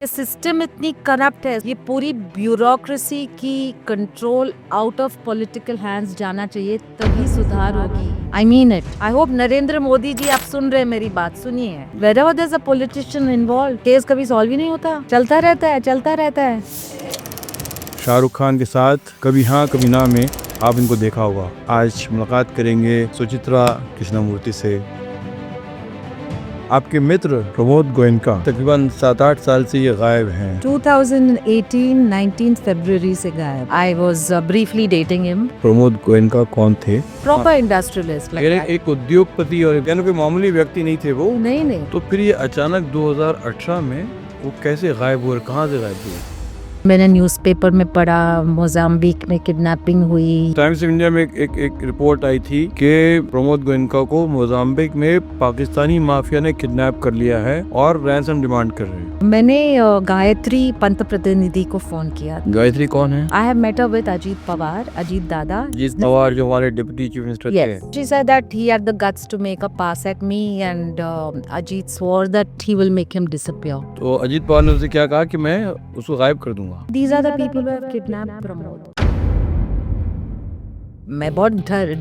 System इतनी corrupt है, ये पूरी ब्यूरोक्रेसी की control out of political hands जाना चाहिए, तभी सुधार होगी। I mean it. I hope Narendra Modi ji आप सुन रहे हैं मेरी बात, सुनिए। Wherever there's a politician involved, case कभी सॉल्व ही नहीं होता, चलता रहता है। शाहरुख खान के साथ कभी हाँ कभी ना में आप इनको देखा होगा। आज मुलाकात करेंगे सुचित्रा कृष्णमूर्ति से। आपके मित्र प्रमोद गोयनका तकरीबन 7-8 साल से ये गायब हैं। 2018 19 फरवरी से गायब। I was briefly dating him. Pramod Goenka कौन थे? Proper industrialist. एक उद्योगपति और यानी कोई मामूली व्यक्ति नहीं थे वो। नहीं। तो फिर ये अचानक 2018 में वो कैसे गायब हुए, कहाँ से गायब हुए? मैंने न्यूज़पेपर में पढ़ा मोजाम्बिक में किडनैपिंग हुई। टाइम्स ऑफ इंडिया में एक रिपोर्ट आई थी कि प्रमोद गोयनका को मोजाम्बिक में पाकिस्तानी माफिया ने किडनैप कर लिया है और रैंसम डिमांड कर रहे हैं। मैंने गायत्री पंत प्रतिनिधि को फोन किया। गायत्री कौन है? I have met with Ajit Pawar, Ajit Dada. Ajit Pawar जो हमारे डिप्टी चीफ मिनिस्टर थे। Yes, she said that he had the guts to make a pass at me and Ajit swore that he will make him disappear. तो अजीत पवार ने उसे क्या कहा कि मैं उसको गायब कर दूंगा। These are the people who have kidnapped Pramod. मैं बहुत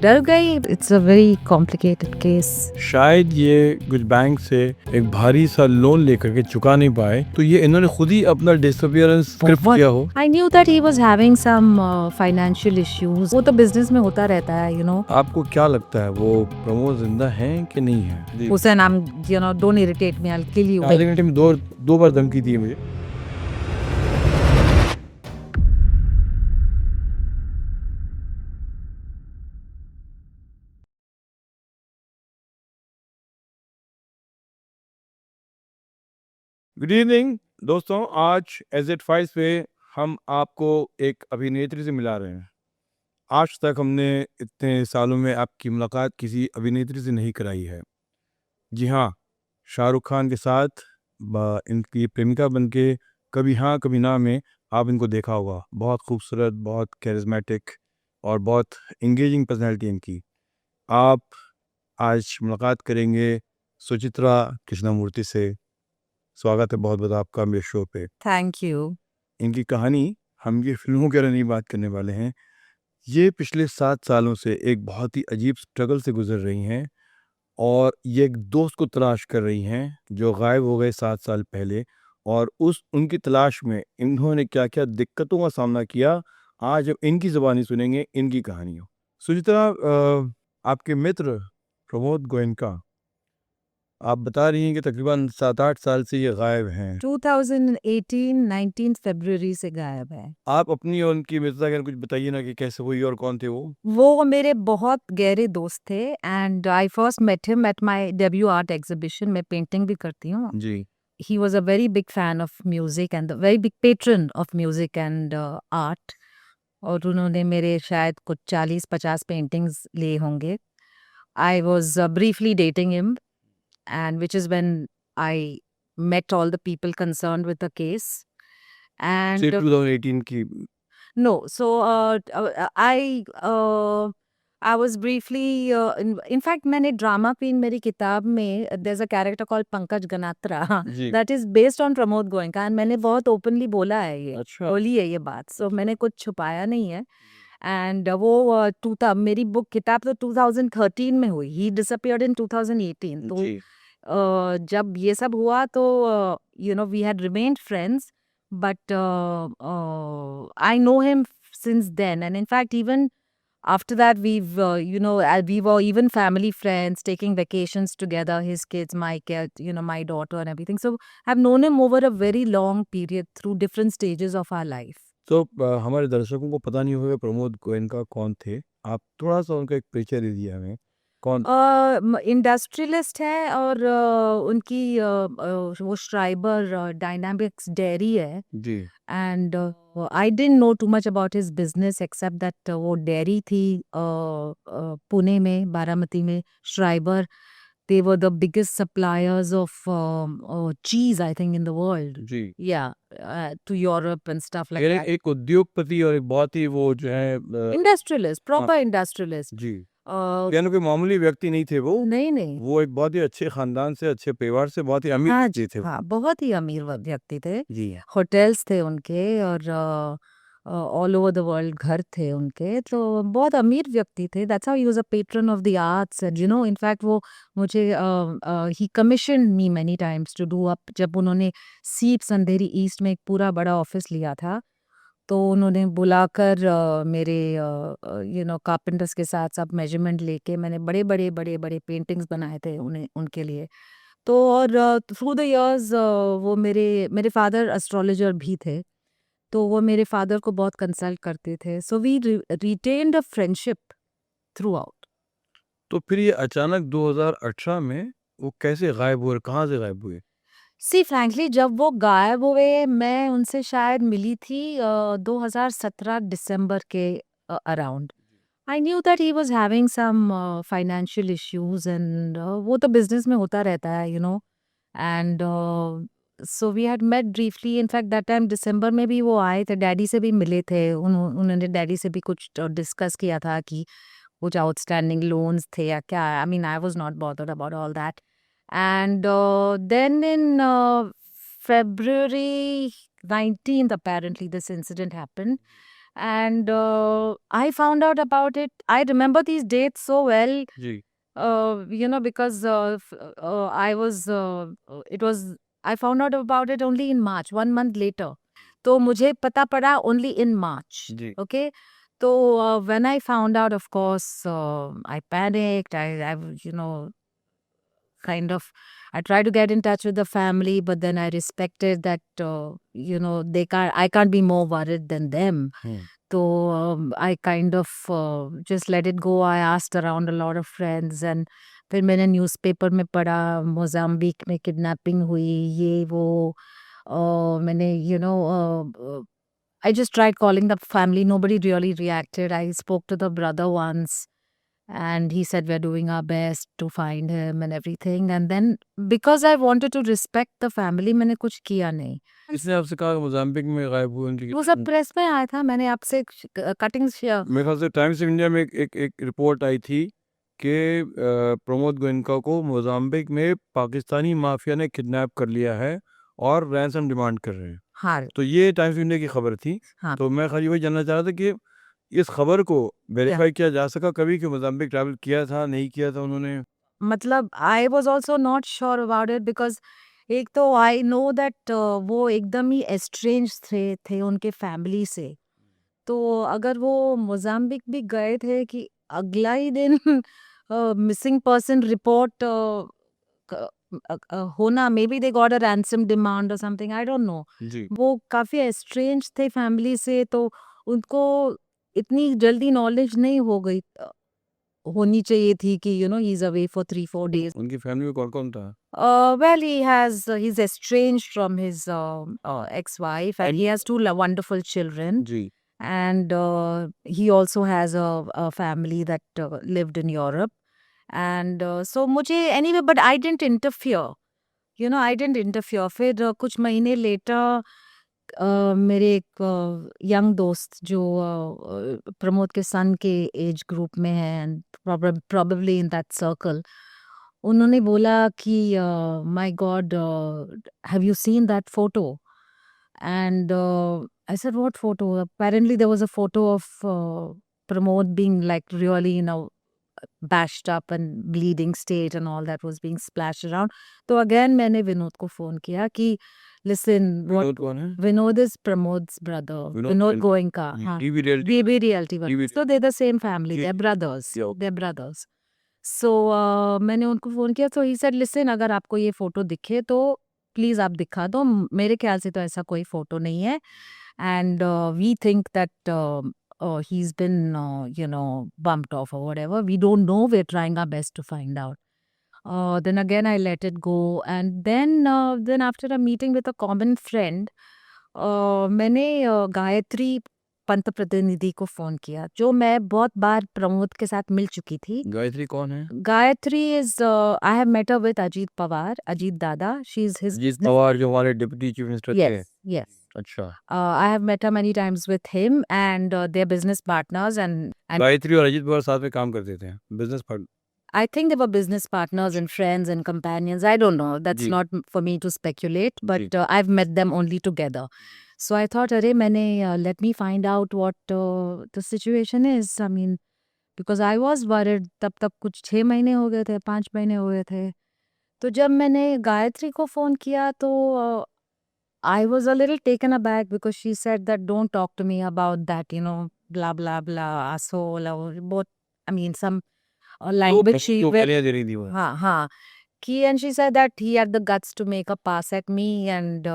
डर गई। It's a very complicated case. शायद ये कुछ बैंक से एक भारी सा लोन लेकर के चुका नहीं पाए, तो ये इन्होंने खुद ही अपना डिसअपियरेंस स्क्रिप्ट किया हो। I knew that he was having some financial issues. वो तो बिजनेस में होता रहता है, you know. आपको क्या लगता है वो प्रमोद जिंदा है कि नहीं है? Hussain, you know, don't irritate me. I'll kill you. आज घंटे में दो बार धमकी दी है मुझे। गुड इवनिंग दोस्तों, आज एजेड फाइल्स पे हम आपको एक अभिनेत्री से मिला रहे हैं। आज तक हमने इतने सालों में आपकी मुलाकात किसी अभिनेत्री से नहीं कराई है। जी हाँ, शाहरुख खान के साथ इनकी प्रेमिका बनके कभी हाँ कभी ना में आप इनको देखा होगा। बहुत खूबसूरत, बहुत कैरिज्मेटिक और बहुत इंगेजिंग पर्सनैलिटी इनकी। आप आज मुलाकात करेंगे सुचित्रा कृष्णमूर्ति से। स्वागत है बहुत बहुत आपका मेरे शो पे। Thank you. इनकी कहानी, हम ये फिल्मों के नहीं बात करने वाले हैं। ये पिछले 7 सालों से एक बहुत ही अजीब स्ट्रगल से गुजर रही हैं और ये एक दोस्त को तलाश कर रही हैं जो गायब हो गए 7 साल पहले, और उनकी तलाश में इन्होंने क्या क्या दिक्कतों का सामना किया, आज हम इनकी ज़बानी सुनेंगे, इनकी कहानियों। सुचित्रा, आपके मित्र प्रमोद गोयनका, आप बता रही हैं कि तकरीबन 7-8 साल से ये गायब हैं। 2018 19 फरवरी से गायब है। आप अपनी और उनकी मित्रता के कुछ बताइए ना कि कैसे हुई और कौन थे वो? वो मेरे बहुत गहरे दोस्त थे and I first met him at my debut art exhibition. मैं पेंटिंग भी करती हूँ। जी। He was a very big fan of music and a very big patron of music and art. और उन्होंने मेरे शायद कुछ 40-50 पेंटिंग्स लिए होंगे। I was briefly dating him, and which is when I met all the people concerned with the case. And 2018 की? no, so I was briefly in fact मैंने drama queen मेरी किताब में there's a character called Pankaj Ganatra ji. that is based on Pramod Goenka and मैंने बहुत openly बोला है, ये अच्छा। बोली है ये बात, so मैंने कुछ छुपाया नहीं है। एंड वो मेरी बुक किताब तो 2013 में हुई। He disappeared in 2018। तो जी। जब ये सब हुआ तो you know we had remained friends, but I know him since then, and in fact even after that we've we were even family friends, taking vacations together, his kids, my kid, my daughter and everything. So I've known him over a very long period through different stages of our life. तो हमारे दर्शकों को पता नहीं होगा प्रमोद गोयनका कौन थे। आप थोड़ा सा उनका एक परिचय दे दिया हमें। कौन? इंडस्ट्रियलिस्ट है और उनकी वो श्राइबर डायनामिक्स डेयरी है। जी। And I didn't know too much about his business except that वो डेयरी थी पुणे में, बारामती में। श्राइबर, they were the biggest suppliers of cheese, I think, in the world. Ji. Yeah, to Europe and stuff like यानी that. एक उद्योगपति और एक बहुत ही वो जो है Industrialist, proper industrialist. जी। यानी कोई मामूली व्यक्ति नहीं थे नहीं वो एक बहुत ही अच्छे खानदान से, अच्छे परिवार से, बहुत ही अमीर हाँ व्यक्ति जी, थे। हाँ, बहुत ही अमीर व्यक्ति थे। जी। होटल्स थे उनके और ऑल ओवर द वर्ल्ड घर थे उनके, तो बहुत अमीर व्यक्ति थे। That's how he was a patron of the arts and in fact वो मुझे ही commissioned me many times to do up. जब उन्होंने सीप्स अंधेरी ईस्ट में एक पूरा बड़ा ऑफिस लिया था, तो उन्होंने बुलाकर मेरे कारपेंटर्स के साथ सब मेजरमेंट लेके मैंने बड़े-बड़े पेंटिंग्स बनाए थे उन्हें उनके लिए। तो और थ्रू द इयर्स वो मेरे मेरे फादर एस्ट्रोलॉजर भी थे, तो वो मेरे फादर को बहुत कंसल्ट करते थे। So we retained a friendship throughout. तो फिर ये अचानक 2018 में वो कैसे गायब हुए, कहाँ से गायब हुए? सी फ्रैंकली जब वो गायब हुए, मैं उनसे शायद मिली थी 2017 दिसंबर के around. I knew that he was having some financial issues and वो तो बिजनेस में होता रहता है and so we had met briefly. In fact that time दिसंबर में भी वो आए थे, डैडी से भी मिले थे। उन्होंने डैडी से भी कुछ डिस्कस किया था कि कुछ आउटस्टैंडिंग लोन्स थे या क्या। I mean I was not bothered about all that. And then in February 19th, apparently, this incident happened. And I found out about it. I remember these dates so well, जी। because I found out about it only in March, 1 month later. तो मुझे पता पड़ा only in March. Ji. Okay. So when I found out, of course, I panicked. I kind of I tried to get in touch with the family, but then I respected that I can't be more worried than them. So I kind of just let it go. I asked around a lot of friends, and फिर मैंने newspaper में पढ़ा Mozambique में kidnapping हुई ये वो। मैंने I just tried calling the family. Nobody really reacted. I spoke to the brother once, and he said we're doing our best to find him and everything. And then because I wanted to respect the family, मैंने कुछ किया नहीं। इसने आपसे कहा कि Mozambique में गायब हुए उनकी वो सब प्रेस में आया था। मैंने आपसे कटिंग्स शेयर। मेरे ख्याल से टाइम्स ऑफ इंडिया में एक रिपोर्ट आई थी कि प्रमोद गोयनका को मोजाम्बिक में पाकिस्तानी माफिया ने किडनैप कर लिया है और रैंसम डिमांड कर रहे हैं। हाँ तो ये टाइम्स ऑफ इंडिया की खबर थी। हाँ तो मैं खाली वही जानना चाह रहा था कि इस खबर को वेरीफाई किया जा सका कभी कि मोजाम्बिक ट्रैवल किया था, नहीं किया था उन्होंने? मतलब I was also not sure about it because एक तो आई नो दैट वो एकदम ही एस्ट्रेंज थे उनके फैमिली से। तो अगर वो मोजाम्बिक भी गए थे कि अगला ही दिन मिसिंग पर्सन रिपोर्ट होना, may be they got a ransom demand और समथिंग, आई डोंट नो। जी। वो काफी एस्ट्रेंज थे फैमिली से, तो उनको इतनी जल्दी नॉलेज नहीं हो गई होनी चाहिए थी कि he is away for 3-4 days. उनकी फैमिली में कौन कौन था? Well, he's estranged from his ex-wife, and he has two wonderful children. Ji. And he also has a family that lived in Europe. And so मुझे anyway, but I didn't interfere. I didn't interfere. फिर कुछ महीने later मेरे एक young दोस्त जो प्रमोद के सन के एज ग्रुप में है and probably in that circle, उन्होंने बोला कि my God, have you seen that photo? And I said, what photo? Apparently, there was a photo of Pramod being like really, bashed up and bleeding state and all that was being splashed around. तो again मैंने विनोद को phone किया कि listen, what Vinod कौन है? Vinod is Pramod's brother. Vinod Goenka. हाँ, TV realty. BB Realty. TV So they're the same family. जी। They're brothers. Yeah, okay. They're brothers. So मैंने उनको फोन किया, तो he said, listen, अगर आपको ये फोटो दिखे तो प्लीज आप दिखा दो। मेरे ख्याल से तो ऐसा कोई फोटो नहीं है, and we think that he's been bumped off or whatever. We don't know. We're trying our best to find out. Then again I let it go, and then after a meeting with a common friend, मैंने गायत्री पंत प्रतिनिधि को phone किया, जो मैं बहुत बार प्रमोद के साथ मिल चुकी थी. गायत्री कौन है? Gayatri is I have met her with Ajit Pawar, Ajit Dada. She's his Ajit business. Pawar जो हमारे डिप्टी चीफ मिनिस्टर थे. Yes, yes. अच्छा. I have met her many times with him, and they're business partners, and Gayatri और अजीत पवार साथ में काम करते थे, business partner. I think they were business partners and friends and companions. I don't know. That's जी. not for me to speculate, but जी. I've met them only together. So I thought, अरे मैंने let me find out what the situation is. I mean, because I was worried. तब तक कुछ 6 महीने हो गए थे, 5 महीने हो गए थे. तो जब मैंने गायत्री को फोन किया तो I was a little taken aback because she said that don't talk to me about that, blah blah blah, asshole or both. I mean, some language she तो were, गालियां दे रही थी वो. हाँ. And she said that he had the guts to make a pass at me, and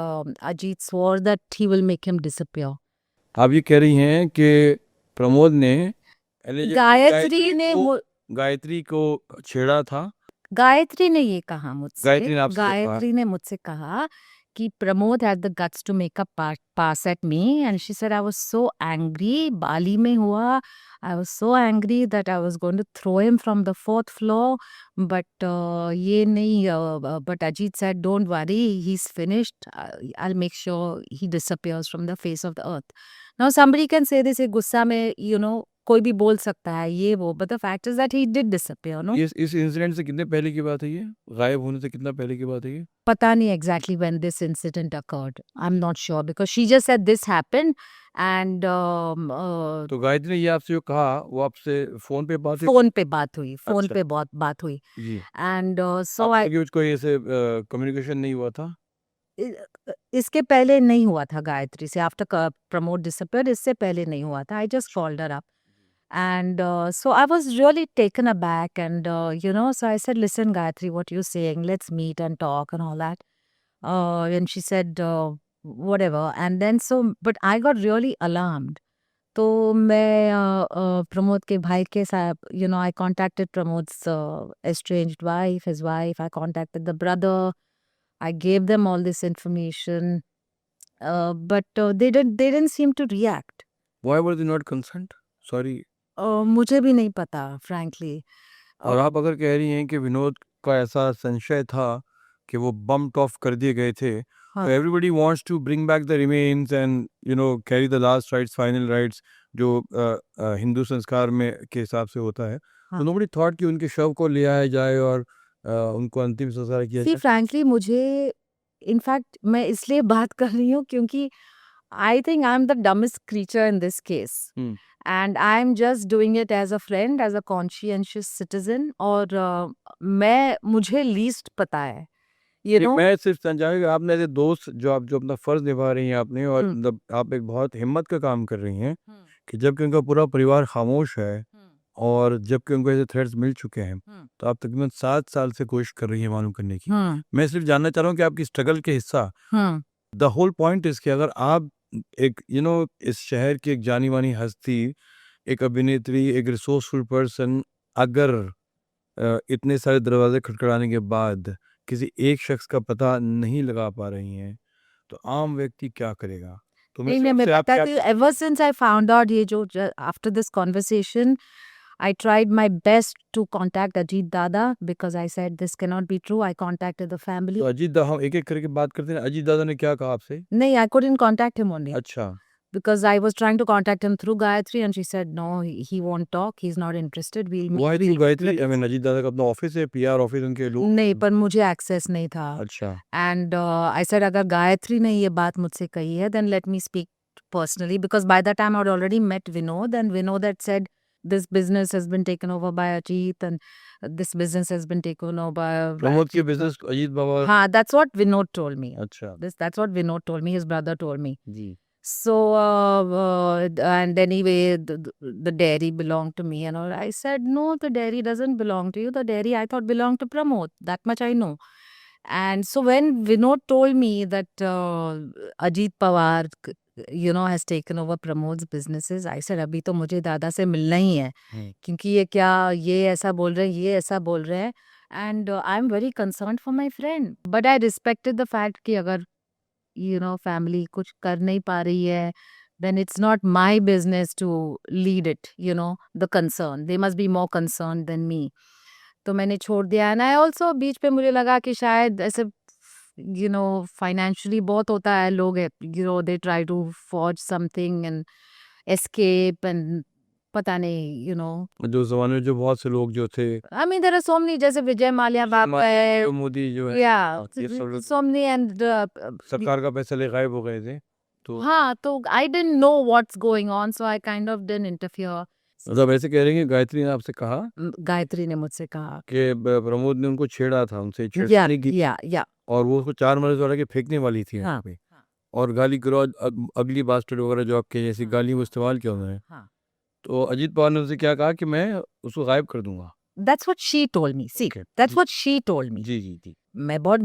Ajit swore that he will make him disappear. आप ये कह रही हैं कि प्रमोद ने गायत्री को छेड़ा था. गायत्री ने ये कहा मुझसे, गायत्री ने आपसे कहा. गायत्री ने मुझसे कहा कि Pramod had the guts to make a pass at me, and she said I was so angry. बाली में हुआ. I was so angry that I was going to throw him from the 4th floor, but ये नहीं. But Ajit said, "Don't worry, he's finished. I'll make sure he disappears from the face of the earth." Now somebody can say this, गुस्सा में, कोई भी बोल सकता है ये वो, but the fact is that he did disappear, no? इस इंसिडेंट से कितने पहले की बात है ये? गायब होने से कितना पहले की बात है ये? पता नहीं exactly when this incident occurred. I'm not sure because she just said this happened, and तो गायत्री ने ये आपसे जो कहा वो आपसे फोन पे बात हुई? फोन पे बात हुई, फोन अच्छा. पे बहुत बात हुई. जी. And so आपके कि उसको ऐसे कम्युनिकेशन नहीं हुआ था? इसके पहले नहीं हुआ था गायत्री से. आफ्टर प्रमोद डिसअपियर्ड, इससे पहले नहीं हुआ था. I just called her up. And so I was really taken aback, and so I said, "Listen, Gayatri, what you saying? Let's meet and talk and all that." And she said, "Whatever." And then but I got really alarmed. तो मैं प्रमोद के भाई के साथ, I contacted Pramod's estranged wife, his wife. I contacted the brother. I gave them all this information, but they didn't seem to react. Why were they not concerned? Sorry. मुझे भी नहीं पता, frankly. और आप अगर कह रही हैं कि विनोद का ऐसा संशय था कि वो बम्प्ड ऑफ कर दिए गए थे, हाँ. तो everybody wants to bring back the remains and carry the last rites, final rites, जो हिंदू संस्कार में के हिसाब से होता है. हाँ. तो नोबडी थॉट कि उनके शव को ले आया जाए और उनको अंतिम संस्कार किया जाए. frankly, मुझे इनफैक्ट मैं इसलिए बात कर रही हूँ क्योंकि I think I'm the dumbest creature in this case. And I'm just doing it as a friend, as a conscientious citizen. और मुझे least पता है. मैं सिर्फ समझाऊंगा आपने ऐसे दोस्त जो अपना फर्ज निभा रही हैं आपने, और मतलब आप एक बहुत हिम्मत का काम कर रही हैं कि जबकि उनका पूरा परिवार खामोश है और जबकि उनको ऐसे थ्रेट्स मिल चुके हैं, तो आप तकरीबन 7 साल से कोशिश कर रही हैं मालूम करने की. मैं सिर्फ जानना चाह रहा हूँ कि आपकी स्ट्रगल के हिस्सा, द होल पॉइंट इज कि अगर आप एक इस शहर की एक जानी मानी हस्ती, एक अभिनेत्री, एक रिसोर्सफुल पर्सन, अगर इतने सारे दरवाजे खटखटाने के बाद किसी एक शख्स का पता नहीं लगा पा रही हैं, तो आम व्यक्ति क्या करेगा? तो मैं बताती हूँ, ever since I found out ये जो after this conversation, I tried my best to contact Ajit Dada because I said this cannot be true. I contacted the family. तो अजीत दादा, हम एक एक करके बात करते हैं. अजीत दादा ने क्या कहा आपसे? नहीं, I couldn't contact him only. अच्छा. Because I was trying to contact him through Gayatri, and she said no, he won't talk. He's not interested. Why through Gayatri? I mean, Ajit दादा का अपना ऑफिस है, PR ऑफिस उनके लोग. नहीं, पर मुझे एक्सेस नहीं था. अच्छा. And I said अगर गायत्री ने ये बात मुझसे कही है, then let me speak personally, because by that time I had already met Vinod, and Vinod had said this business has been taken over by Ajit, and this business has been taken over by Pramod के business Ajit बाबा. हाँ, that's what Vinod told me. अच्छा. That's what Vinod told me. His brother told me. Ji. So and anyway, the dairy belonged to me and all. I said no, the dairy doesn't belong to you. The dairy I thought belonged to Pramod. That much I know. And so when Vinod told me that Ajit Pawar, has taken over Pramod's businesses, I said अभी तो मुझे दादा से मिलना ही है, क्योंकि ये ऐसा बोल रहे हैं, ये ऐसा बोल रहे हैं, and I'm very concerned for my friend. But I respected the fact कि अगर family कुछ कर नहीं पा रही है, then it's not my business to lead it, you know, the concern. They must be more concerned than me. तो मैंने छोड़ दिया एंड आई ऑल्सो बीच पे मुझे लगा कि शायद ऐसे यू नो फाइनेंशियली बहुत होता है लोग you know they try to forge something and escape and पता नहीं यू नो जो जमाने में जो बहुत से लोग जो थे I mean there are so many जैसे विजय माल्या बाप है जो मोदी जो है या ये सब लोग सो मेनी एंड सरकार का पैसा ले गायब हो गए थे तो हाँ तो आई didn't know what's going on so I kind of didn't interfere मतलब ऐसे कह रहे हैं कि गायत्री ने आपसे कहा गायत्री ने मुझसे कहा कि प्रमोद ने उनको छेड़ा था उनसे या छेड़खानी की या और वो उसको 4 महीने द्वारा के फेंकने वाली थी हाँ यहाँ पे और गाली गलौज अगली बास्टर्ड वगैरह जो आपके जैसी गाली वो इस्तेमाल किया उन्होंने हाँ तो अजीत पवार ने उनसे क्या कहा कि मैं उसको गायब कर दूंगा That's what she told me. See, Okay. that's what she told me. जी जी जी मैं बहुत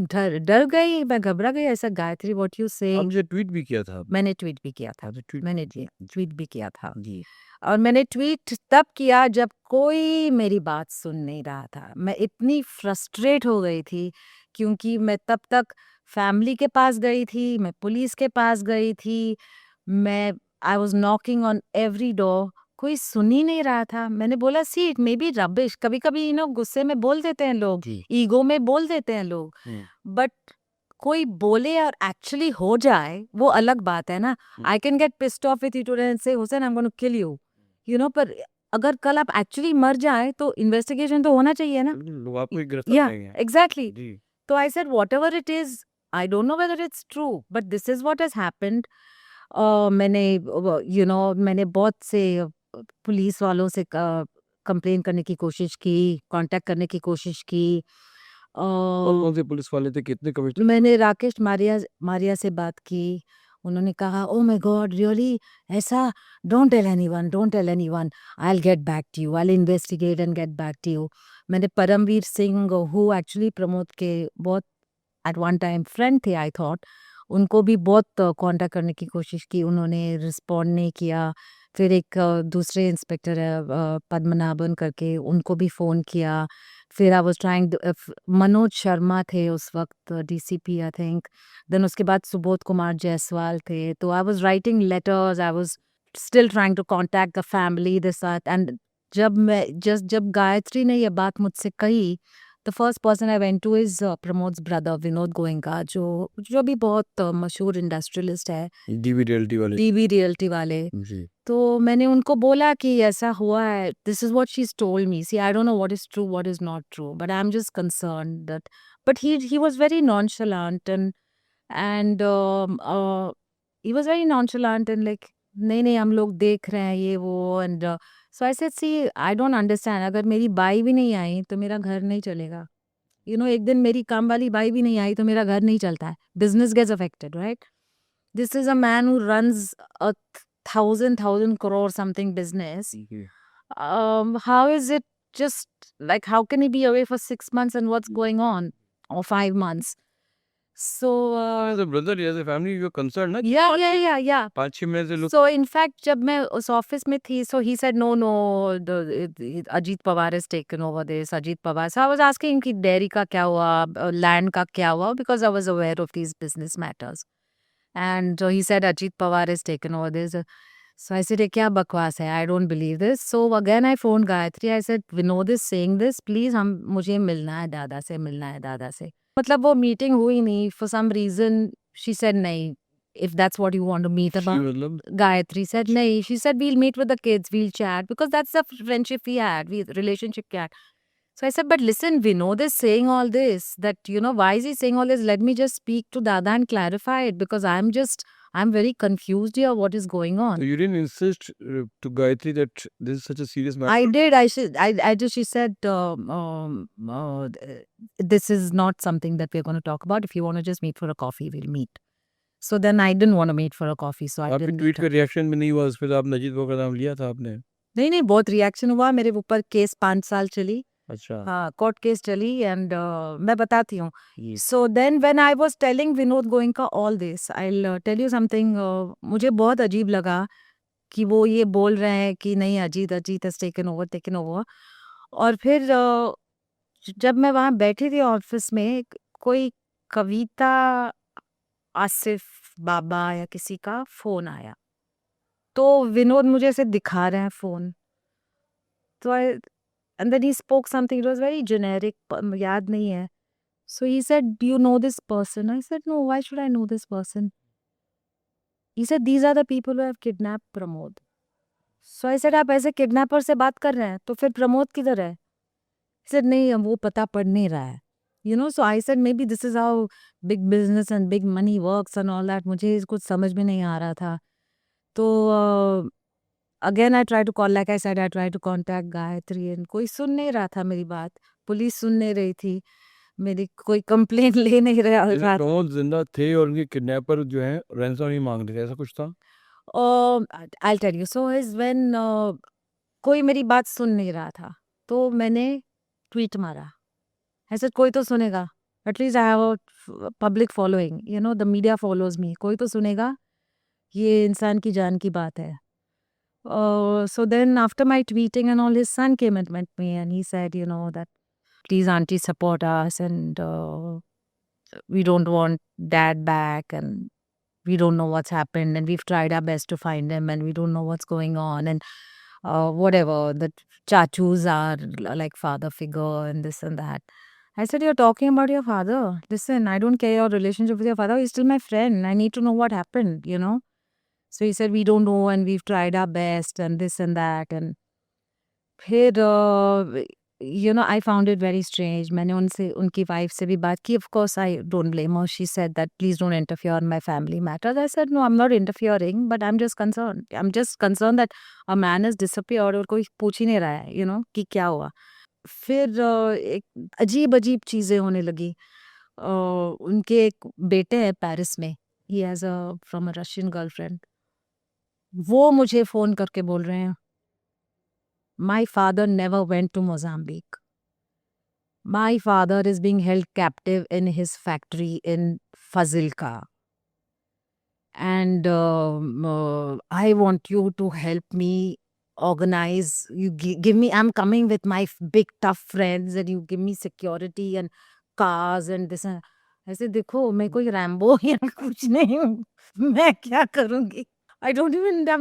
डर गई, मैं घबरा गई ऐसा गायत्री what you say. आप मुझे ट्वीट भी किया था मैंने ट्वीट भी किया था आपने ट्वीट मैंने ट्वीट भी किया था जी और मैंने ट्वीट तब किया जब कोई मेरी बात सुन नहीं रहा था. मैं इतनी फ्रस्ट्रेट हो गई थी क्योंकि मैं तब तक फैमिली के पास गई थी, मैं पुलिस के पास गई थी, मैं I was knocking on every door, कोई सुन ही नहीं रहा था. मैंने बोला see it may be rubbish, कभी कभी यू नो गुस्से में बोल देते हैं लोग, जी ईगो में बोल देते हैं लोग, बट कोई बोले और एक्चुअली हो जाए वो अलग बात है ना. I can get pissed off with you today and say Hussain I am gonna kill you, you know, पर अगर कल आप एक्चुअली मर जाए तो इन्वेस्टिगेशन तो होना चाहिए ना. लोग आपको ही गिरफ्तार या करेंगे एग्जैक्टली. जी तो I said whatever it is, I don't know whether it's true but this is what has happened. मैंने यू नो मैंने बहुत से पुलिस वालों से कंप्लेन करने की कोशिश की, कांटेक्ट करने की कोशिश की. कौन से पुलिस वाले थे कितने कमिश्नर मैंने राकेश मारिया से बात की. उन्होंने कहा ओ माय गॉड रियली ऐसा, don't tell anyone, I will get back to you, I will investigate and get back to you. मैंने परमवीर सिंह हु एक्चुअली प्रमोद के बहुत एट वन टाइम फ्रेंड थे आई थॉट, उनको भी बहुत कांटेक्ट करने की कोशिश की, उन्होंने रिस्पॉन्ड नहीं किया. फिर एक दूसरे इंस्पेक्टर है पद्मनाभन करके, उनको भी फ़ोन किया. फिर I was trying, Manoj Sharma थे उस वक्त डीसीपी आई थिंक. देन उसके बाद सुबोध कुमार जायसवाल थे. तो I was writing letters, I was still trying to contact the family this and जब गायत्री ने ये बात मुझसे कही, the first person I went to is Pramod's brother Vinod Goenka, जो भी बहुत मशहूर इंडस्ट्रियलिस्ट है, डीवी रियल्टी वाले. जी तो मैंने उनको बोला कि ऐसा हुआ है, this is what she is told me. See I don't know what is true what is not true but I am just concerned that, but he was very nonchalant and he was very nonchalant and like नहीं नहीं हम लोग देख रहे हैं ये वो. And so I said see I don't understand, अगर मेरी बाई भी नहीं आई तो मेरा घर नहीं चलेगा. यू नो एक दिन मेरी काम वाली बाई भी नहीं आई तो मेरा घर नहीं चलता है, business gets affected right. This is a man who runs a thousand crore something business. How is it just like, how can he be away for 6 months and what's going on, or 5 months? So as a brother as a family you are concern ना yeah. 5-6 महीने से लोग So in fact जब मैं उस office में थी, so he said no Ajit Pawar has taken over this, Ajit Pawar. So I was asking कि डेयरी का क्या हुआ, लैंड का क्या हुआ, because I was aware of these business matters. And he said Ajit Pawar has taken over this. So I said, ये क्या बकवास है, I don't believe this. So again I phoned Gayatri. I said, Vinod is saying this. Please मुझे मिलना है दादा से. मतलब वो मीटिंग हुई नहीं. For some reason she said नहीं. If that's what you want to meet about. मतलब Gayatri said nahi. She said we'll meet with the kids, we'll chat, because that's the friendship we had, relationship we had. So I said, but listen, Vinod is saying all this, that, you know, why is he saying all this? Let me just speak to Dada and clarify it, because I'm very confused here what is going so on. you didn't insist to Gayatri that this is such a serious matter I did. She said, this is not something that we're going to talk about. If you want to just meet for a coffee, we'll meet. So then I didn't want to meet for a coffee, so I आपके didn't tweet meet का her. Reaction भी नहीं हुआ उस पे तो आपने अजीत पवार का नाम लिया था आपने नहीं बहुत रिएक्शन हुआ मेरे ऊपर. केस 5 साल चली. अच्छा हाँ कोर्ट केस चली. एंड मैं बताती हूँ. ये so then when I was telling Vinod Goenka all this, I will tell you something. मुझे बहुत अजीब लगा कि वो ये बोल रहे हैं कि नहीं अजीत हैज टेकन ओवर. और फिर जब मैं वहाँ बैठी थी ऑफिस में, कोई कविता आसिफ बाबा या किसी का फोन आया. तो विनोद मुझे ऐसे दिखा रहे हैं फोन, तो I and then he spoke something, it was very generic, याद नहीं है. So he said, "Do you know this person?" I said, "No, why should I know this person?" He said, "These are the people who have kidnapped Pramod." So I said, "आप ऐसे kidnapper से बात कर रहे हैं, तो फिर प्रमोद किधर है?" He said, "नहीं, अब वो पता पड़ नहीं रहा है." So I said, maybe this is how big business and big money works and all that. मुझे कुछ समझ में नहीं आ रहा था. तो again I tried to call, like I said, I tried to contact Gayatri and कोई सुन नहीं रहा था मेरी बात. पुलिस सुन नहीं रही थी. मेरी कोई कंप्लेंट ले नहीं रहा जैसे था. प्रमोद जिंदा थे और उनके किडनैपर जो हैं रैंसम नहीं मांग रहे थे, ऐसा कुछ था? I'll tell you. So is when कोई मेरी बात सुन नहीं रहा था, तो मैंने ट्वीट मारा. ऐसे कोई तो सुनेगा. At least I have a public following, the media follows मी. कोई तो सुनेगा. ये इंसान की जान की बात है. So then after my tweeting and all, his son came and met me and he said, that please auntie support us and we don't want dad back and we don't know what's happened and we've tried our best to find him and we don't know what's going on and whatever, the chachus are like father figure and this and that. I said, "You're talking about your father. Listen, I don't care your relationship with your father. He's still my friend. I need to know what happened. So he said, "We don't know and we've tried our best and this and that." And फिर I found it very strange. मैंने उनकी wife से भी बात की. Of course, I don't blame her. She said that, "Please don't interfere in my family matters." I said, "No, I'm not interfering, but I'm just concerned. I'm just concerned that a man has disappeared और कोई पूछ ही नहीं रहा है, कि क्या हुआ." फिर एक अजीब-अजीब चीज़ें होने लगी. उनके एक बेटे हैं पेरिस में. He has from a Russian girlfriend. वो मुझे फ़ोन करके बोल रहे हैं, "My father never went to Mozambique. My father is being held captive in his factory in Fazilka. And I want you to help me organize. You give me, I'm coming with my big tough friends and you give me security and cars and this." And ऐसे देखो, मैं कोई Rambo या कुछ नहीं हूँ. मैं क्या करूँगी? I've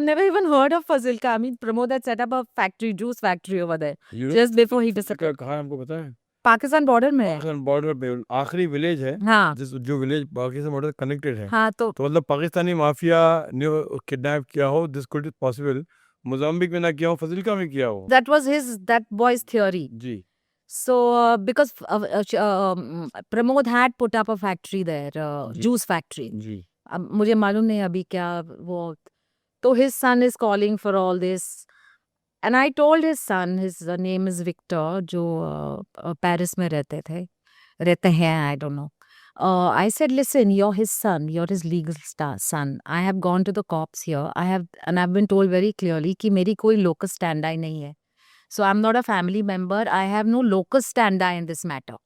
never even heard of Fazilka. I mean, Pramod had set up a factory, juice factory over there. Just before he disappeared. कहाँ है, हमको पता है? पाकिस्तान बॉर्डर में है. पाकिस्तान बॉर्डर पे आखिरी विलेज है, हाँ. जो विलेज पाकिस्तान बॉर्डर कनेक्टेड है. हाँ, तो मतलब पाकिस्तानी माफिया ने किडनैप किया हो, this could be possible. Mozambique में ना किया हो, फजिल्का में किया हो. that boy's theory. Ji. So, because Pramod had put up a factory there, ji. juice factory. जी. अब मुझे मालूम नहीं अभी क्या वो. तो his son is calling for all this. And I told his son, his name is Victor, जो Paris में रहते हैं, I don't know. I said, "Listen, you're his son, you're his legal son. I have gone to the cops here. And I've been told very clearly कि मेरी कोई locus standi नहीं है. So I'm not a family member. I have no locus standi in this matter.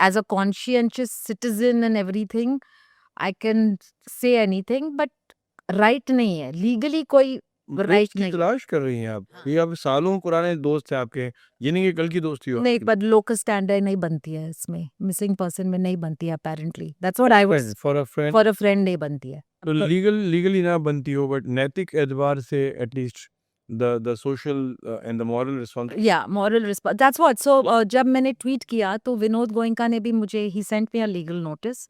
As a conscientious citizen and everything, I can say anything, but right नहीं है. Legally कोई दोस्त right की नहीं. तलाश कर रही हैं आप? ये आप सालों पुराने दोस्त हैं आपके, ये नहीं कि कल की दोस्ती हो नहीं, आपकी. but locus standi नहीं बनती है इसमें. Missing person में नहीं बनती है apparently. That's what I was. For a friend. For a friend नहीं बनती है. तो लीगली ना बनती हो, बट नैतिक एतबार से at least the social and the moral responsibility. Yeah, moral response. That's what. So जब मैंने ट्वीट किया तो विनोद गोयनका ने भी मुझे, he sent me a legal notice.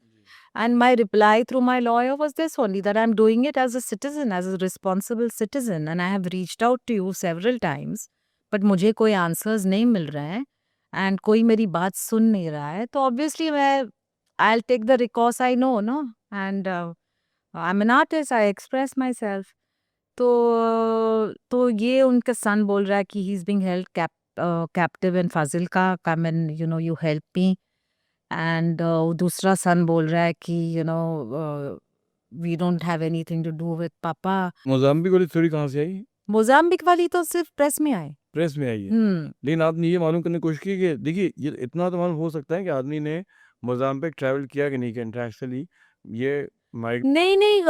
And my reply through my lawyer was this only, that I'm doing it as a citizen, as a responsible citizen. And I have reached out to you several times. But मुझे कोई answers नहीं मिल रहे हैं. And कोई मेरी बात सुन नहीं रहा है. तो obviously I'll take the recourse I know, no? And I'm an artist, I express myself. तो ये उनका सन बोल रहा है कि he is being held captive in Fazilka, come and you help me. And दूसरा सन बोल रहा है कि we don't have anything to do with papa. Mozambique वाली थ्योरी कहाँ से आई? मोजाम्बिक वाली तो सिर्फ प्रेस में आए. प्रेस में आई है. लेकिन आपने ये मालूम करने की कोशिश की कि देखिए, ये इतना तो मालूम हो सकता है कि आदमी ने मोजाम्बिक ट्रैवल किया कि नहीं किया इंटरनेशनली. ये नहीं,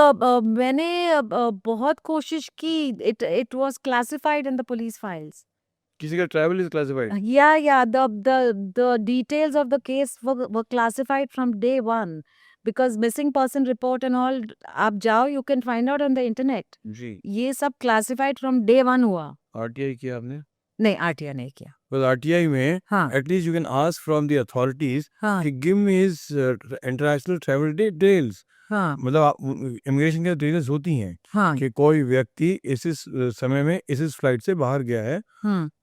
मैंने बहुत कोशिश की. It was classified in the police files. किसी का travel is classified. Yeah, the details of the case were classified from day one. because missing person report and all, आप जाओ, you can find out on the internet. जी ये सब classified from day one हुआ. RTI किया आपने नहीं, RTI नहीं किया. बस आरटीआई में हाँ at least you can ask from the authorities हाँ कि give me his international travel details हाँ मतलब इमिग्रेशन की डिटेल्स होती हैं हाँ कि कोई व्यक्ति इस समय में इस फ्लाइट से बाहर गया है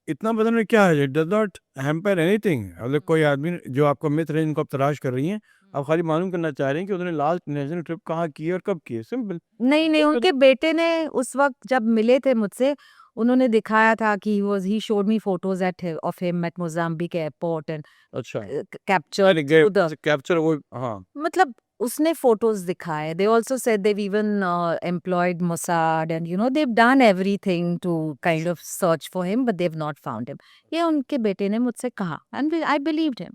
इतना बताने में क्या है it does not hamper anything मतलब कोई आदमी जो आपका मित्र है इनको आप तलाश कर रही हैं आप खाली मालूम करना चाह रहे हैं कि उन्होंने लास्ट नेशनल ट्रिप कहाँ की है और कब की है सिंपल नहीं नहीं, उनके बेटे ने उस वक्त जब मिले थे मुझसे, उन्होंने दिखाया था कि he showed me photos of him at Mozambique airport and अच्छा captured through the, कैप्चर वो हाँ मतलब उसने फोटोज दिखाए. They also said they've even employed Mossad and they've done everything to kind of search for him, but they've not found him. ये उनके बेटे ने मुझसे कहा and I believed him.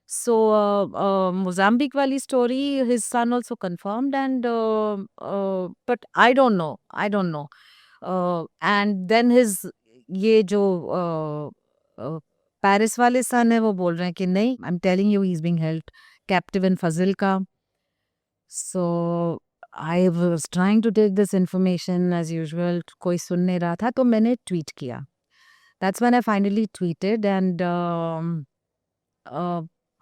So Mozambique wali story, his son also confirmed, and but I don't know. And then his ये जो Paris वाले son है वो बोल रहे हैं कि नहीं, I'm telling you he's being held captive in Fazilka. So I was trying to take this information as usual. कोई सुन नहीं रहा था तो मैंने ट्वीट किया. That's when I finally tweeted and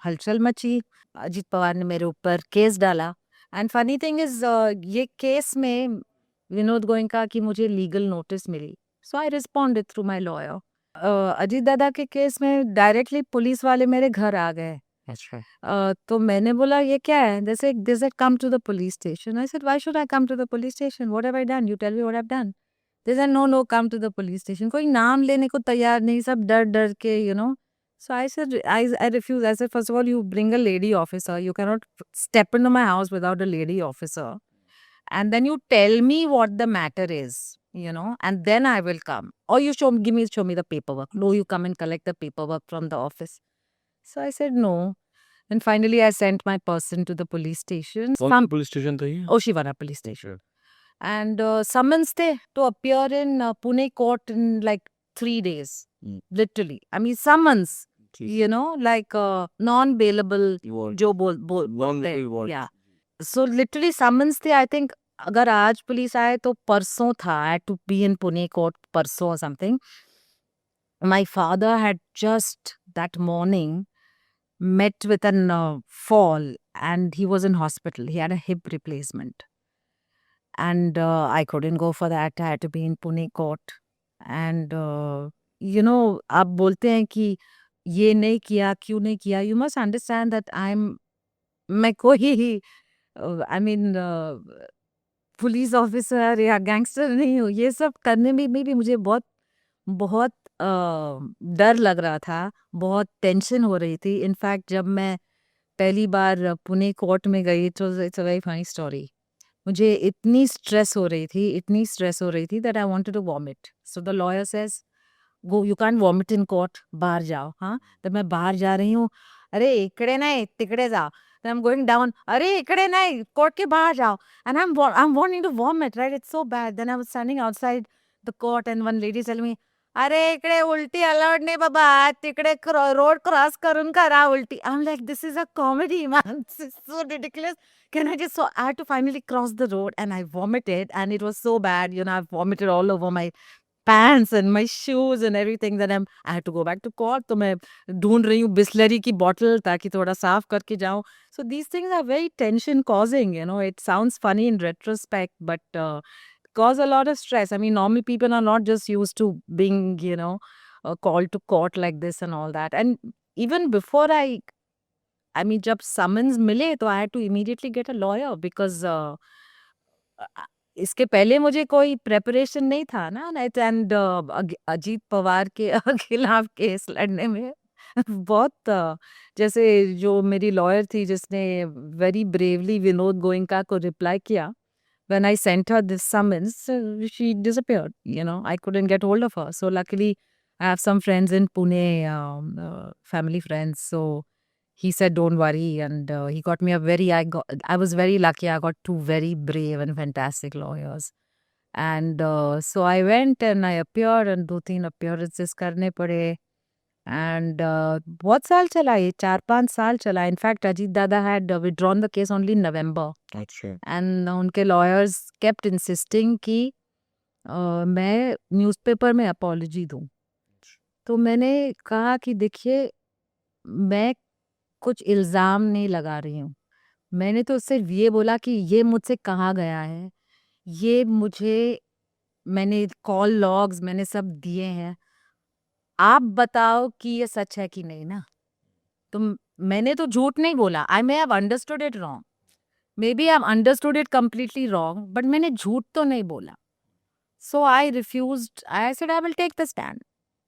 हलचल मची. अजीत पवार ने मेरे ऊपर केस डाला. एंड फनी थिंग इज ये केस में विनोद गोयनका की मुझे लीगल नोटिस मिली. So I responded through my lawyer. Ajit Dada के केस में डायरेक्टली पुलिस वाले मेरे घर आ गए. अच्छा तो मैंने बोला ये क्या है. They said come to the police station. I said why should I come to the police station. What have I done. You tell me what I have done. They said no come to the police station. कोई नाम लेने को तैयार नहीं. सब डर डर के So I said, I refused. I said, first of all, you bring a lady officer. You cannot step into my house without a lady officer. And then you tell me what the matter is, and then I will come. Or you show me the paperwork. No, you come and collect the paperwork from the office. So I said, no. And finally, I sent my person to the police station. कौन police station था ये Oshiwara police station. And summons they to appear in Pune court in like 3 days. Literally. I mean, summons. Like non-bailable जो बोलते हैं. Yeah. So literally summons थे. I think अगर आज police आए तो परसों था. I had to be in Pune court परसों or something. My father had just that morning met with an fall and he was in hospital. He had a hip replacement. And I couldn't go for that. I had to be in Pune court. And आप बोलते हैं कि ये नहीं किया, क्यों नहीं किया. You must understand that मैं कोई I mean पुलिस ऑफिसर या गैंगस्टर नहीं हूँ. ये सब करने में भी मुझे बहुत बहुत डर लग रहा था. बहुत टेंशन हो रही थी. इनफैक्ट जब मैं पहली बार पुणे कोर्ट में गई तो it's a very funny story. मुझे इतनी स्ट्रेस हो रही थी that I wanted to vomit. So the lawyer says go, you can vomit in court. बाहर जाओ. हाँ, तो मैं बाहर जा रही हूँ. अरे इकडे नहीं तिकडे जाओ. Then I'm going down. अरे इकडे नहीं, कोर्ट के बाहर जाओ. And I'm wanting to vomit, right? It's so bad. Then I was standing outside the court and one lady telling me, अरे इकडे उल्टी अलाउड नाही बाबा. तिकडे रोड क्रॉस करून करा उल्टी. I'm like, this is a comedy, man. This is so ridiculous. So I had to finally cross the road and I vomited and it was so bad. I vomited all over my pants and my shoes and everything. Then I had to go back to court. तो मैं ढूंढ रही हूँ बिस्लरी की bottle ताकि थोड़ा साफ करके जाऊँ. So these things are very tension causing. It sounds funny in retrospect, but cause a lot of stress. I mean, normal people are not just used to being, called to court like this and all that. And even before I mean, जब summons मिले तो I had to immediately get a lawyer because इसके पहले मुझे कोई preparation नहीं था ना. एंड अजीत पवार के खिलाफ केस लड़ने में बहुत जैसे जो मेरी लॉयर थी जिसने वेरी ब्रेवली विनोद गोयनका को रिप्लाई किया. When I sent her this summons, she disappeared. I couldn't get hold of her. So luckily, I have some friends in Pune, family friends. So he said, "Don't worry," and he got me I was very lucky. I got 2 very brave and fantastic lawyers. And so I went and I appeared, and 2-3 appearances करने पड़े. And बहुत साल चला, ये 4-5 साल चला. In fact Ajit Dada had withdrawn the case only in November, अच्छा. And उनके लॉयर्स केप्ट इंसिस्टिंग कि मैं न्यूज़पेपर में अपॉलजी दूं. तो मैंने कहा कि देखिए, मैं कुछ इल्ज़ाम नहीं लगा रही हूँ. मैंने तो सिर्फ ये बोला कि ये मुझसे कहा गया है, ये मुझे, मैंने कॉल लॉग्स मैंने सब दिए हैं. आप बताओ कि ये सच है कि नहीं ना. तो मैंने तो झूठ नहीं बोला. I may have understood it wrong, maybe I have understood it completely wrong, but मैंने झूठ तो नहीं बोला. So I refused. I said I will take the stand.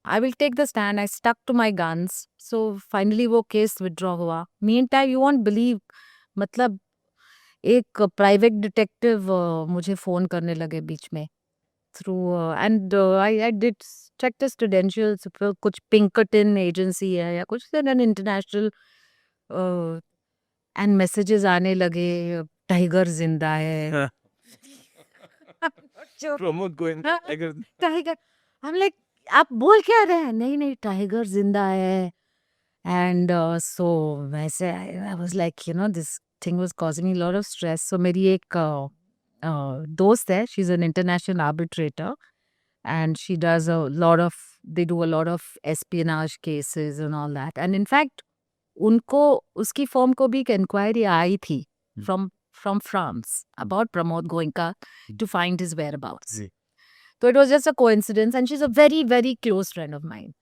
I will take the stand. I stuck to my guns. So finally वो case withdraw हुआ. Mean time you won't believe, मतलब एक private detective मुझे phone करने लगे बीच में through, and I did check this credentials. कुछ पिंकटन एजेंसी है या कुछ इंटरनेशनल, एंड मैसेजेस आने लगे, टाइगर जिंदा है. जो प्रमोद गोयनका टाइगर. टाइगर, हम लाइक, आप बोल क्या रहे हैं? नहीं नहीं, टाइगर जिंदा है. एंड सो वैसे I was like, this thing was causing me lot of stress. So मेरी एक दोस्त है, she is an international arbitrator, and she does a lot of, they do a lot of espionage cases and all that. And in fact, उनको, उसकी firm को भी एक inquiry आई थी from France about Pramod Goenka to find his whereabouts. Ji. So it was just a coincidence, and she's a very, very close friend of mine.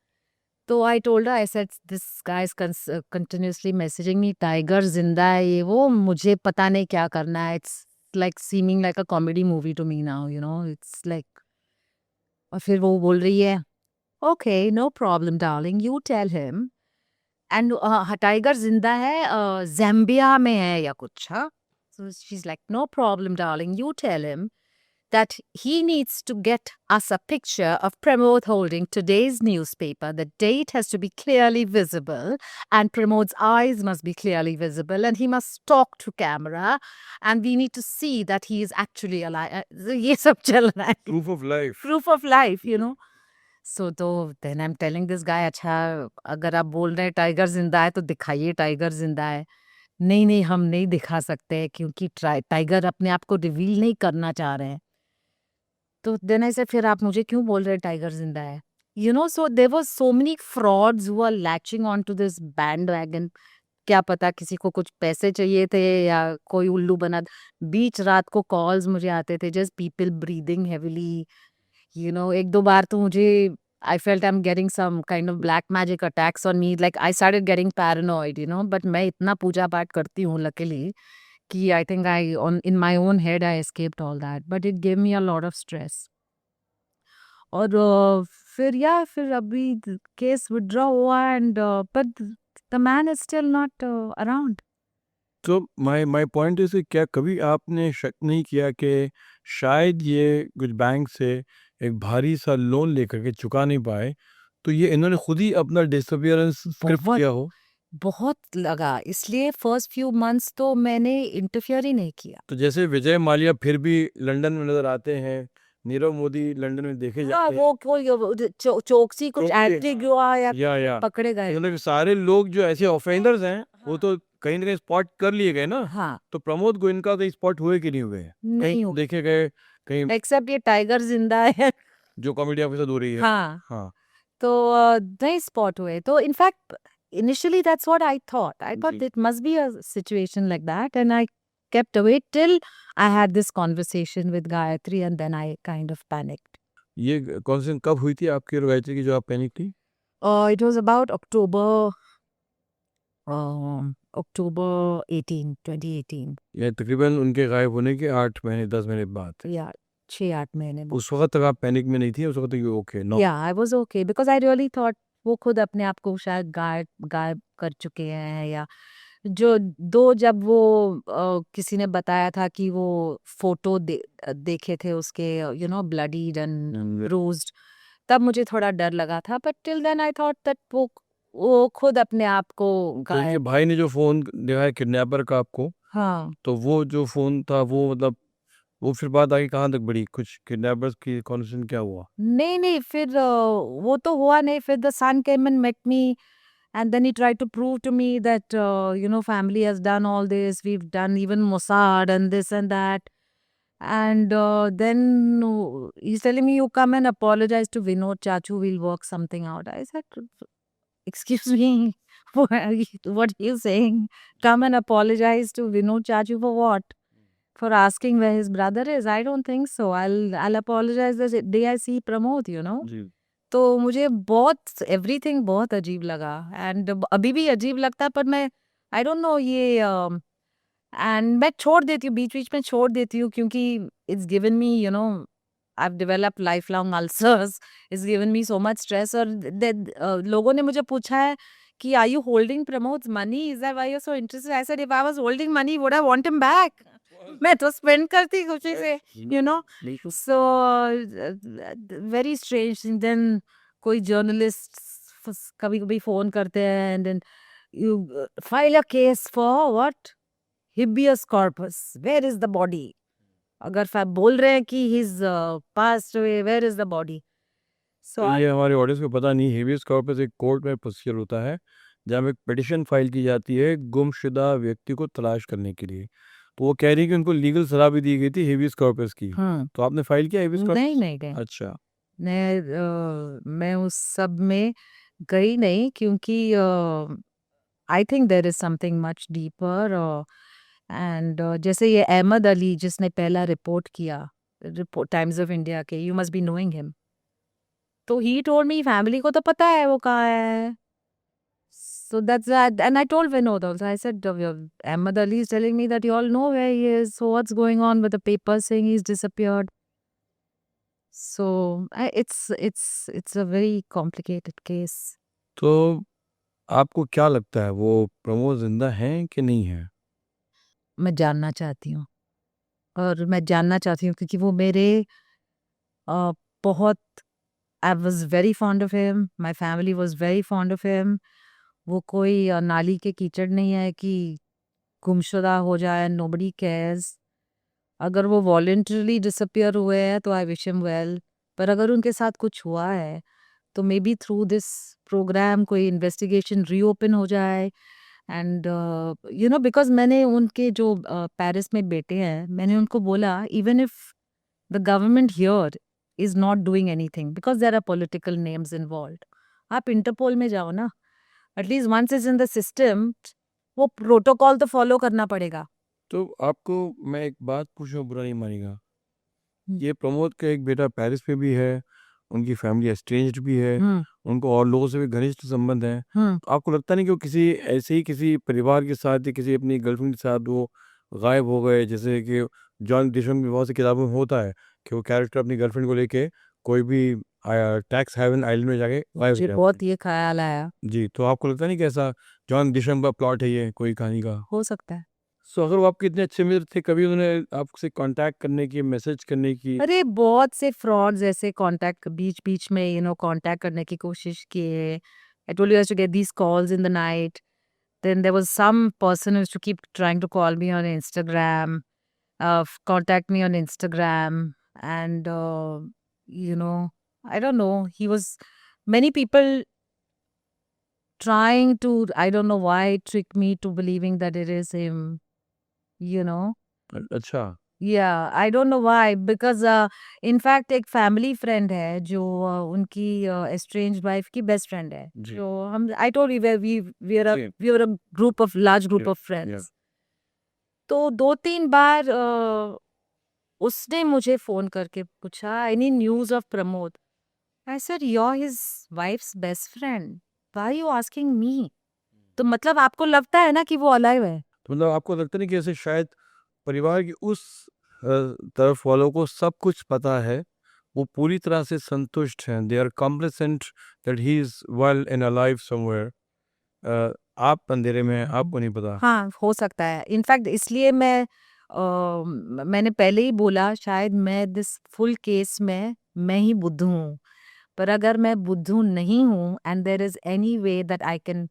So I told her, I said, this guy is continuously messaging me, Tiger जिंदा है, ये वो, मुझे पता नहीं क्या करना है. It's like seeming like a comedy movie to me now, it's like. और फिर वो बोल रही है, okay no problem darling, you tell him. And tiger जिंदा है, ज़ैम्बिया में है या कुछ. हाँ. So she's like, no problem, darling. You tell him that he needs to get us a picture of Pramod holding today's newspaper. The date has to be clearly visible, and Pramod's eyes must be clearly visible, and he must talk to camera, and we need to see that he is actually alive. ये सब चल रहा है. Proof of life. Proof of life. So तो then I am telling this guy, अच्छा अगर आप बोल रहे हैं टाइगर जिंदा है तो दिखाइए टाइगर जिंदा है. नहीं नहीं, हम नहीं दिखा सकते क्योंकि टाइगर अपने आप को रिवील नहीं करना चाह रहे हैं. तो देन ऐसे फिर आप मुझे क्यों बोल रहे हैं टाइगर जिंदा है? So there was so many frauds who are latching on to this bandwagon. क्या पता किसी को कुछ पैसे चाहिए थे या कोई उल्लू बना. बीच रात को कॉल्स मुझे आते थे, जस्ट पीपल ब्रीदिंग हेविली. एक दो बार तो मुझे, I felt I'm getting some kind of black magic attacks on me. Like I started getting paranoid, but मैं इतना पूजा पाठ करती हूँ luckily कि I think in my own head I escaped all that, but it gave me a lot of stress. और फिर अभी case withdraw हुआ, and but the man is still not around. तो माय पॉइंट इज, क्या कभी आपने शक नहीं किया कि शायद ये कुछ बैंक से एक भारी सा लोन लेकर के चुका नहीं पाए, तो ये इन्होंने खुद ही अपना डिसअपियरेंस स्क्रिप्ट बहुत किया हो? बहुत लगा, इसलिए फर्स्ट फ्यू मंथ्स तो मैंने इंटरफियर ही नहीं किया. तो जैसे विजय माल्या फिर भी लंदन में नजर आते हैं, नीरव मोदी लंदन में देखे हाँ, जाते हैं. वो कोई चोकसी कुछ चोकसी, एंटीगुआ या या पकड़े गए. मतलब सारे लोग जो ऐसे ऑफेंडर्स हैं वो हाँ. तो कहीं ना कहीं स्पॉट कर लिए गए ना. हाँ, तो प्रमोद गोयनका तो स्पॉट हुए कि नहीं हुए? नहीं कहीं हुए. देखे गए, कहीं एक्सेप्ट ये टाइगर जिंदा है. जो कॉमेडी आपके साथ हो रही है. हाँ, हाँ. तो नहीं स्पॉट हुए. तो in fact initially that's what I thought. I thought जी. it must be a situation like that, and I kept away till I had this conversation with Gayatri, and then I kind of panicked. ये कौन सी कब हुई थी आपकी गायत्री की जो आप पैनिक थी? It was about October 18, 2018. ये तकरीबन उनके गायब होने के 8 महीने 10 महीने बाद. Yeah, 6-8 महीने बाद. उस वक्त तक आप पैनिक में नहीं थी? उस वक्त तक you okay? No. Yeah, I was okay because I really thought वो खुद अपने आप को शायद गायब कर चुके हैं, या जब वो किसी ने बताया था कि वो फोटो देखे थे उसके, ब्लडीड एंड ब्रूज्ड, तब मुझे थोड़ा डर लगा था. But till then I thought that वो खुद अपने आप को तो इनके गायब. भाई ने जो फोन दिखाया किडनैपर का आपको, हाँ, तो वो जो फोन था वो मतलब वो फिर बात आगे कहाँ तक बढ़ी? कुछ किडनैपर्स की कॉन्वर्सेशन क्या हुआ? नहीं, फिर वो तो हुआ नहीं, फिर the son came and met me and then he tried to prove to me that family has done all this, we've done even Mossad and this and that. And then he's telling me, you come and apologize to Vinod Chachu, we'll work something out. I said, excuse me, what are you saying? Come and apologize to Vinod Chachu for what? For asking where his brother is? I don't think so. I'll apologize the day I see Pramod. जी। तो मुझे बहुत everything बहुत अजीब लगा and अभी भी अजीब लगता है, पर मैं आई डोंट नो ये एंड मैं छोड़ देती हूँ, बीच बीच में छोड़ देती हूँ, क्योंकि it's given me I develop life long ulcers, it's given me so much stress. और लोगों ने मुझे पूछा है कि are you holding Pramod's money, is that why you are so interested? I said if I was holding money would I want him back. मैं तो spend करती खुशी से, you know. So very strange. Then कोई जर्नलिस्ट कभी कभी phone करते हैं and then you file a case for what, habeas corpus, where is the body? अगर बोल रहे हैं कि his passed away, where is the body? So ये हमारे ऑडियंस को पता नहीं, हेबियस कॉर्पस एक कोर्ट में प्रोसीजर होता है जहाँ एक पिटिशन फाइल की जाती है गुमशुदा व्यक्ति को तलाश करने के लिए। तो वो कह रही है कि उनको लीगल सलाह भी दी गई थी हेबियस कॉर्पस की। तो आपने फाइल किया हेबियस कॉर्पस? नहीं। अच्छा। मैं उस सब में गई नहीं, क्योंकि I think there is something much deeper. And जैसे ये अहमद अली जिसने पहला रिपोर्ट किया, रिपोर्ट टाइम्स ऑफ इंडिया के, you must be knowing him. तो ही टोल्ड मी फैमिली को तो पता है वो कहाँ है। So that's that. And I told Vinod also, I said, Ahmad Ali is telling me that you all know where he is. So what's going on with the papers saying he's disappeared? So it's a very complicated case. तो आपको क्या लगता है वो प्रमोद जिंदा हैं कि नहीं है? मैं जानना चाहती हूँ, और मैं जानना चाहती हूँ क्योंकि वो मेरे बहुत, I was very fond of him, my family was very fond of him. वो कोई नाली के कीचड़ नहीं है कि गुमशुदा हो जाए, नोबडी केयर्स। अगर वो वॉलंटरली डिसअपियर हुए हैं तो आई विश हिम वेल, पर अगर उनके साथ कुछ हुआ है तो maybe through this program कोई इन्वेस्टिगेशन रीओपन हो जाए। एंड बिकॉज मैंने उनके जो पेरिस में बेटे हैं, मैंने उनको बोला even if the government here is not doing anything because there are political names involved, आप इंटरपोल में जाओ ना, at least once is in the system, वो प्रोटोकॉल तो फॉलो करना पड़ेगा। तो आपको मैं एक बात पूछूं, बुरा नहीं मानेगा? हम्म। ये प्रमोद का एक बेटा पेरिस में भी है, उनकी फैमिली एस्ट्रेंज्ड भी है, हम्म। उनको और लोगों से भी घनिष्ठ संबंध हैं। हम्म। तो आपको लगता नहीं कि वो किसी ऐसे ही किसी परिवार के साथ या किसी अपनी गर्लफ्रेंड के साथ वो गायब हो गए? जैसे कि जॉन डिशम की बहुत सी किताबों में होता है कि वो कैरेक्टर अपनी गर्लफ्रेंड को लेके कोई भी टैक्स हेवन आइलैंड में जाके गायब हो मुझे जाते बहुत हैं। ये ख्याल आया, जी, तो आपको लगता नहीं कि ऐसा जॉन डिशम का प्लॉट है ये कोई कहानी का? हो सकता है। सो अगर वो आपके इतने अच्छे मित्र थे, कभी उन्होंने आपसे कांटेक्ट करने की, मैसेज करने की? अरे बहुत से फ्रॉड्स ऐसे कांटेक्ट बीच बीच में कांटेक्ट करने की कोशिश किए। I told you to get these calls in the night, then there was some person who used to keep trying to call me on Instagram, contact me on Instagram, and I don't know, he was many people trying to, I don't know why, trick me to believing that it is him, you know. अच्छा। Yeah, I don't know why, because in fact एक family friend है जो उनकी estranged wife की best friend है, जी। जो हम, आई told you, we are a Same. we are a group of large group Yeah, of friends. yeah. तो 2-3 बार उसने मुझे फोन करके पूछा, any news of Pramod? I said you're his wife's best friend, why are you asking me? तो मतलब आपको लगता है ना कि वो अलाइव है? तो मतलब आपको लगता नहीं कि ऐसे शायद परिवार की उस तरफ वालों को सब कुछ पता है, वो पूरी तरह से संतुष्ट हैं, they are complacent that he is well in a life somewhere, आप अंधेरे में हैं, आपको नहीं पता? हाँ, हो सकता है। इनफैक्ट इसलिए मैंने पहले ही बोला, शायद मैं दिस फुल केस में मैं ही बुद्धू हूँ। पर अगर मैं बुद्धू नहीं हूँ and there is any way that I can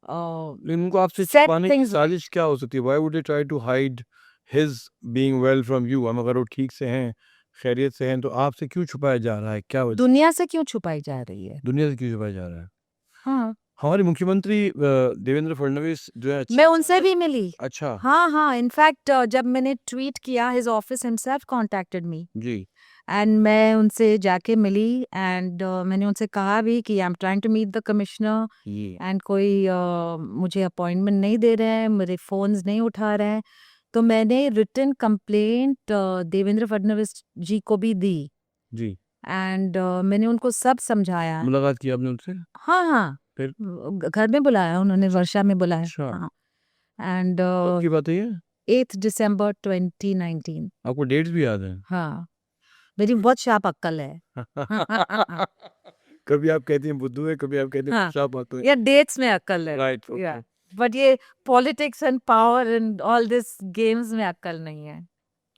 लेकिन उनको आपसे सेट छुपाने की थिंग्स, साजिश क्या हो सकती है? Why would they try to hide his being well from you, हम अगर वो ठीक से हैं, खैरियत से हैं, तो आपसे क्यों छुपाया जा रहा है? क्या वजह? दुनिया से क्यों छुपाई जा रही है? दुनिया से क्यों छुपाया जा रहा है? हाँ, हमारे मुख्यमंत्री देवेंद्र फडणवीस जो है मैं उनसे भी मिली। अच्छा हाँ, हाँ, इनफैक्ट जब मैंने ट्वीट किया, his office himself contacted me जी एंड मैं उनसे जाके मिली एंड मैंने उनसे कहा भी कि I am trying to meet the commissioner ये एंड कोई मुझे अपॉइंटमेंट नहीं दे रहे हैं, मेरे फोन्स नहीं उठा रहे हैं। तो मैंने रिटन कंप्लेंट देवेंद्र फडणवीस जी को भी दी जी एंड मैंने उनको सब समझाया। मुलाकात की आपने उनसे? हाँ, हाँ, फिर? घर में बुलाया उन्होंने, वर्षा में बुलाया। अच्छा। हाँ, एंड कब की बात है ये? 8 दिसंबर 2019। आपको डेट्स भी याद हैं? हाँ, मेरी बहुत शार्प अक्ल है। कभी आप कहती हैं बुद्धू है, कभी आप कहती हैं हाँ, शार्प बात है। या डेट्स में अक्ल है। राइट या ओके। बट ये politics and power and all this games में अक्ल नहीं है।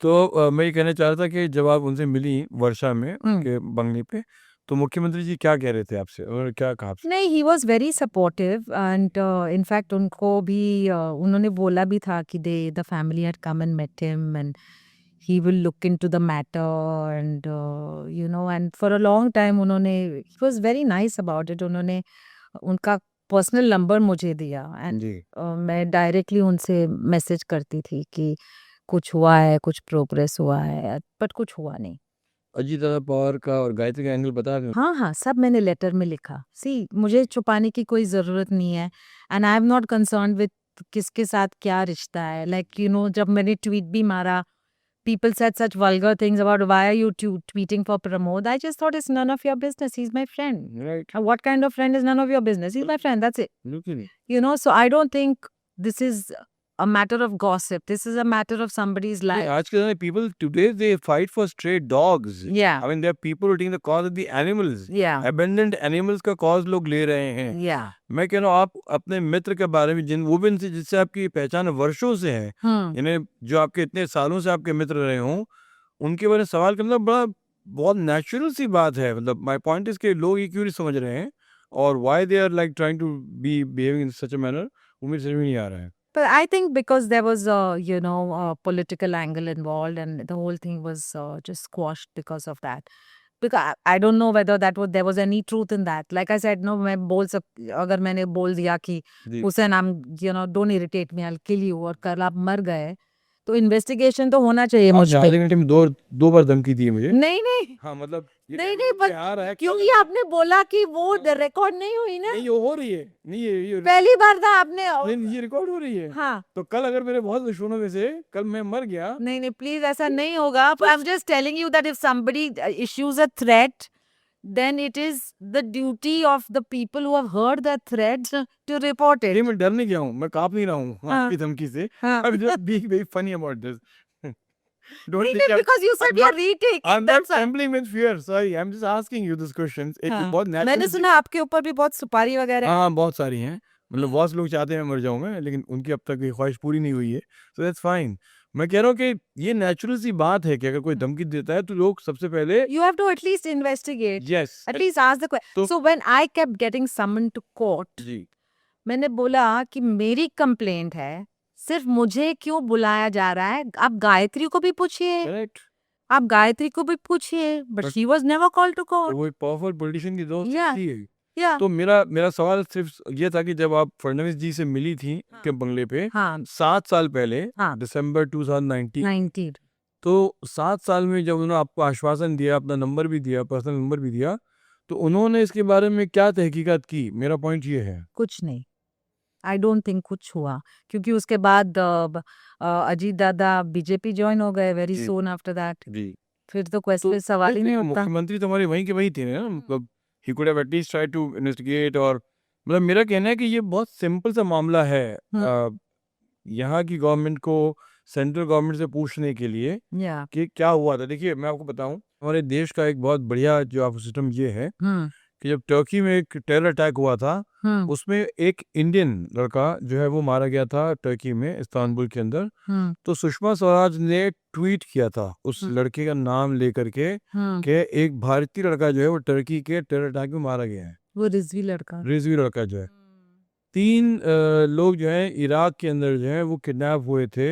तो मैं ये कहना चाह रहा था कि जब आप उनसे मिली वर्षा में हम्म। उनके बंगले पे, तो मुख्यमंत्री जी क्या कह रहे थे आपसे और क्या कहा आपसे? नहीं, he was very supportive and in fact उनको भी उन्होंने बोला भी था कि they the family had come and met him and he will look into the matter and and for a long time उन्होंने, he was very nice about it, उन्होंने उनका पर्सनल नंबर मुझे दिया एंड जी मैं डायरेक्टली उनसे message करती थी कि कुछ हुआ है, कुछ प्रोग्रेस हुआ है, बट कुछ हुआ नहीं। अजीत दादा पवार का और गायत्री का एंगल बता रहे हाँ, हाँ, सब मैंने लेटर में लिखा। सी मुझे छुपाने की कोई ज़रूरत नहीं है and I am not concerned with किसके साथ क्या रिश्ता है। लाइक जब मैंने ट्वीट भी मारा, people said such vulgar things about why are you tweeting for Pramod. I just thought it's none of your business. He's my friend. Right What kind of friend is none of your business? He's my friend. That's it. बिल्कुल। So I don't think this is a matter of gossip. This is a matter of somebody's नहीं, life. आज के समय people today they fight for stray dogs. Yeah. I mean there are people who take the cause of the animals. Yeah. Abandoned animals का cause लोग ले रहे हैं। Yeah. मैं कह रहा हूँ आप अपने मित्र के बारे में वो भी इनसे जिससे आपकी पहचान वर्षों से है, यानी जो आपके इतने सालों से आपके मित्र रहे हों, उनके बारे में सवाल करना बड़ा बहुत नेचुरल सी बात है। मतलब माय पॉइंट इज के लोग ये क्यों नहीं समझ रहे हैं और why they are like trying to be behaving in such a manner, मुझे समझ में नहीं आ रहा है। But I think because there was a political angle involved and the whole thing was just squashed because of that. Because I don't know whether there was any truth in that. Like I said, no, मैं बोल अगर मैंने बोल दिया कि जी Hussain don't irritate me, I'll kill you, और कल आप मर गए, तो इन्वेस्टिगेशन तो होना चाहिए मुझ आपने पे। आधे घंटे में दो बार धमकी दी है मुझे। नहीं, नहीं, हाँ मतलब ये नहीं, टेलीविजन नहीं, पे आ रहा है क्योंकि आपने बोला कि वो रिकॉर्ड नहीं हुई ना। नहीं ये हो रही है, नहीं ये पहली बार था आपने। नहीं ये रिकॉर्ड हो रही है। हाँ, तो कल अगर मेरे बहुत दुश्मनों में से कल मैं मर गया, नहीं, नहीं, प्लीज ऐसा नहीं होगा। आई am just telling you that if somebody issues a threat, then it is the duty of the people who have heard that threat to report ये it. मैं डर नहीं गया हूँ, मैं कांप नहीं रहा हूँ हाँ। आपकी धमकी से। हाँ। I'm just being very funny about this. Don't नहीं, think नहीं, because you said you're I'm retaking. not That's why. trembling with fear. Sorry, I'm just asking you these questions. एक हाँ। बहुत मैंने natural सुना आपके ऊपर भी बहुत सुपारी वगैरह। हाँ बहुत सारी हैं, मतलब बहुत से लोग चाहते हैं मैं मर जाऊं मैं, लेकिन उनकी अब तक ये ख्वाहिश पूरी नहीं हुई है, सो दैट्स फाइन। मैं कह रहा हूँ कि ये नेचुरल सी बात है कि अगर कोई धमकी देता है तो लोग सबसे पहले You have to at least investigate. Yes At least ask the question. तो So when I kept getting summoned to court, जी मैंने बोला कि मेरी कंप्लेंट है, सिर्फ मुझे क्यों बुलाया जा रहा है? आप गायत्री को भी पूछिए, करेक्ट। आप गायत्री को भी पूछिए, but she was never called to court. वो एक पावरफुल पॉलिटिशियन की दोस्त Yeah. थी। Yeah. तो मेरा सवाल सिर्फ ये था कि जब आप फडणवीस जी से मिली थी हाँ। के बंगले पे हाँ, 7 साल पहले, हाँ। दिसंबर 2019, 19. तो 7 साल में जब उन्होंने आपको आश्वासन दिया, अपना नंबर भी दिया, पर्सनल नंबर भी दिया, तो उन्होंने इसके बारे में क्या तहकीकात की? मेरा पॉइंट ये है। कुछ नहीं। आई डोंट थिंक कुछ हुआ, क्योंकि उसके बाद अजीत दादा बीजेपी ज्वाइन हो गए वेरी जी। Soon after that. जी फिर तो क्वेश्चन सवाल ही नहीं होता। मुख्यमंत्री तो हमारे वहीं के वहीं थे ना, मतलब he could have at least try to investigate. और मतलब मेरा कहना है कि ये बहुत सिंपल सा मामला है। यहाँ की गवर्नमेंट को सेंट्रल गवर्नमेंट से पूछने के लिए या कि क्या हुआ था। देखिए मैं आपको बताऊं, हमारे देश का एक बहुत बढ़िया जो आप सिस्टम ये है कि जब टर्की में एक टेरर अटैक हुआ था, उसमें एक इंडियन लड़का जो है वो मारा गया था टर्की में, इस्तांबुल के अंदर। तो सुषमा स्वराज ने ट्वीट किया था उस लड़के का नाम लेकर के कि एक भारतीय लड़का जो है वो टर्की के टेरर अटैक में मारा गया है। वो रिजवी लड़का। रिजवी लड़का जो है, 3 लोग जो है इराक के अंदर जो है वो किडनैप हुए थे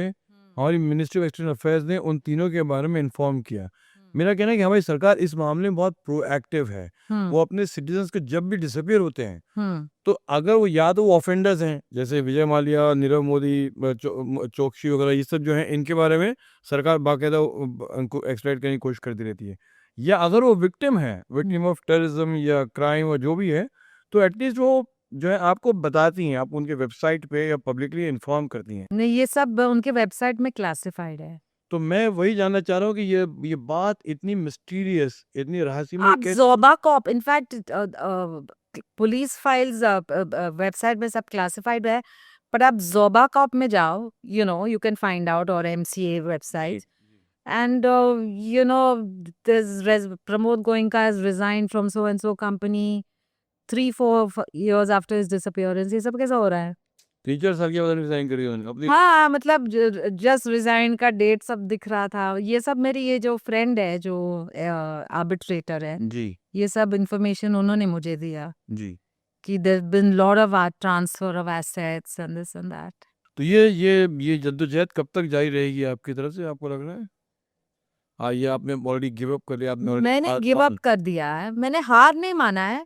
हमारी मिनिस्ट्री ऑफ एक्सटर्नल अफेयर्स ने उन तीनों के बारे में इन्फॉर्म किया। मेरा कहना है कि हमारी सरकार इस मामले में बहुत प्रोएक्टिव है। वो अपने सिटीजन्स के जब भी डिसअपियर होते हैं तो अगर वो या तो वो ऑफेंडर्स हैं, जैसे विजय माल्या, नीरव मोदी, चोकसी वगैरह, ये सब जो हैं, इनके बारे में सरकार बाकायदा उनको एक्सट्रैक्ट करने की कोशिश करती रहती है, या अगर वो विक्टिम है, विक्टिम ऑफ टेररिज्म या क्राइम और जो भी है, तो एटलीस्ट वो जो है आपको बताती हैं, आप उनके वेबसाइट पे या पब्लिकली इन्फॉर्म करती हैं। नहीं, ये सब उनके वेबसाइट में क्लासिफाइड है। तो मैं वही जानना चाह रहा हूँ कि ये बात इतनी मिस्टीरियस, इतनी रहस्यमय आप जोबा कॉप, इनफैक्ट पुलिस फाइल्स वेबसाइट में सब क्लासिफाइड है, पर आप जोबा कॉप में जाओ, यू कैन फाइंड आउट, और MCA website, and this Pramod Goenka has resigned from so and so company 3-4 years after his disappearance. ये सब कैसा हो रहा है? 3-4 साल के बाद रिजाइन करी उन्होंने अपनी। हाँ, मतलब जस्ट रिजाइन का डेट सब दिख रहा था। ये सब मेरी ये जो फ्रेंड है, जो आर्बिट्रेटर है, जी ये सब इंफॉर्मेशन उन्होंने मुझे दिया जी। कि there been lot of transfer of assets and this and that. तो ये जद्दोजहद कब तक जारी रहेगी आपकी तरफ से, आपको लग रहा है? ये आपने ऑलरेडी गिव अप कर लिया, आपने मैंने गिव अप कर दिया है, मैंने हार नहीं माना है।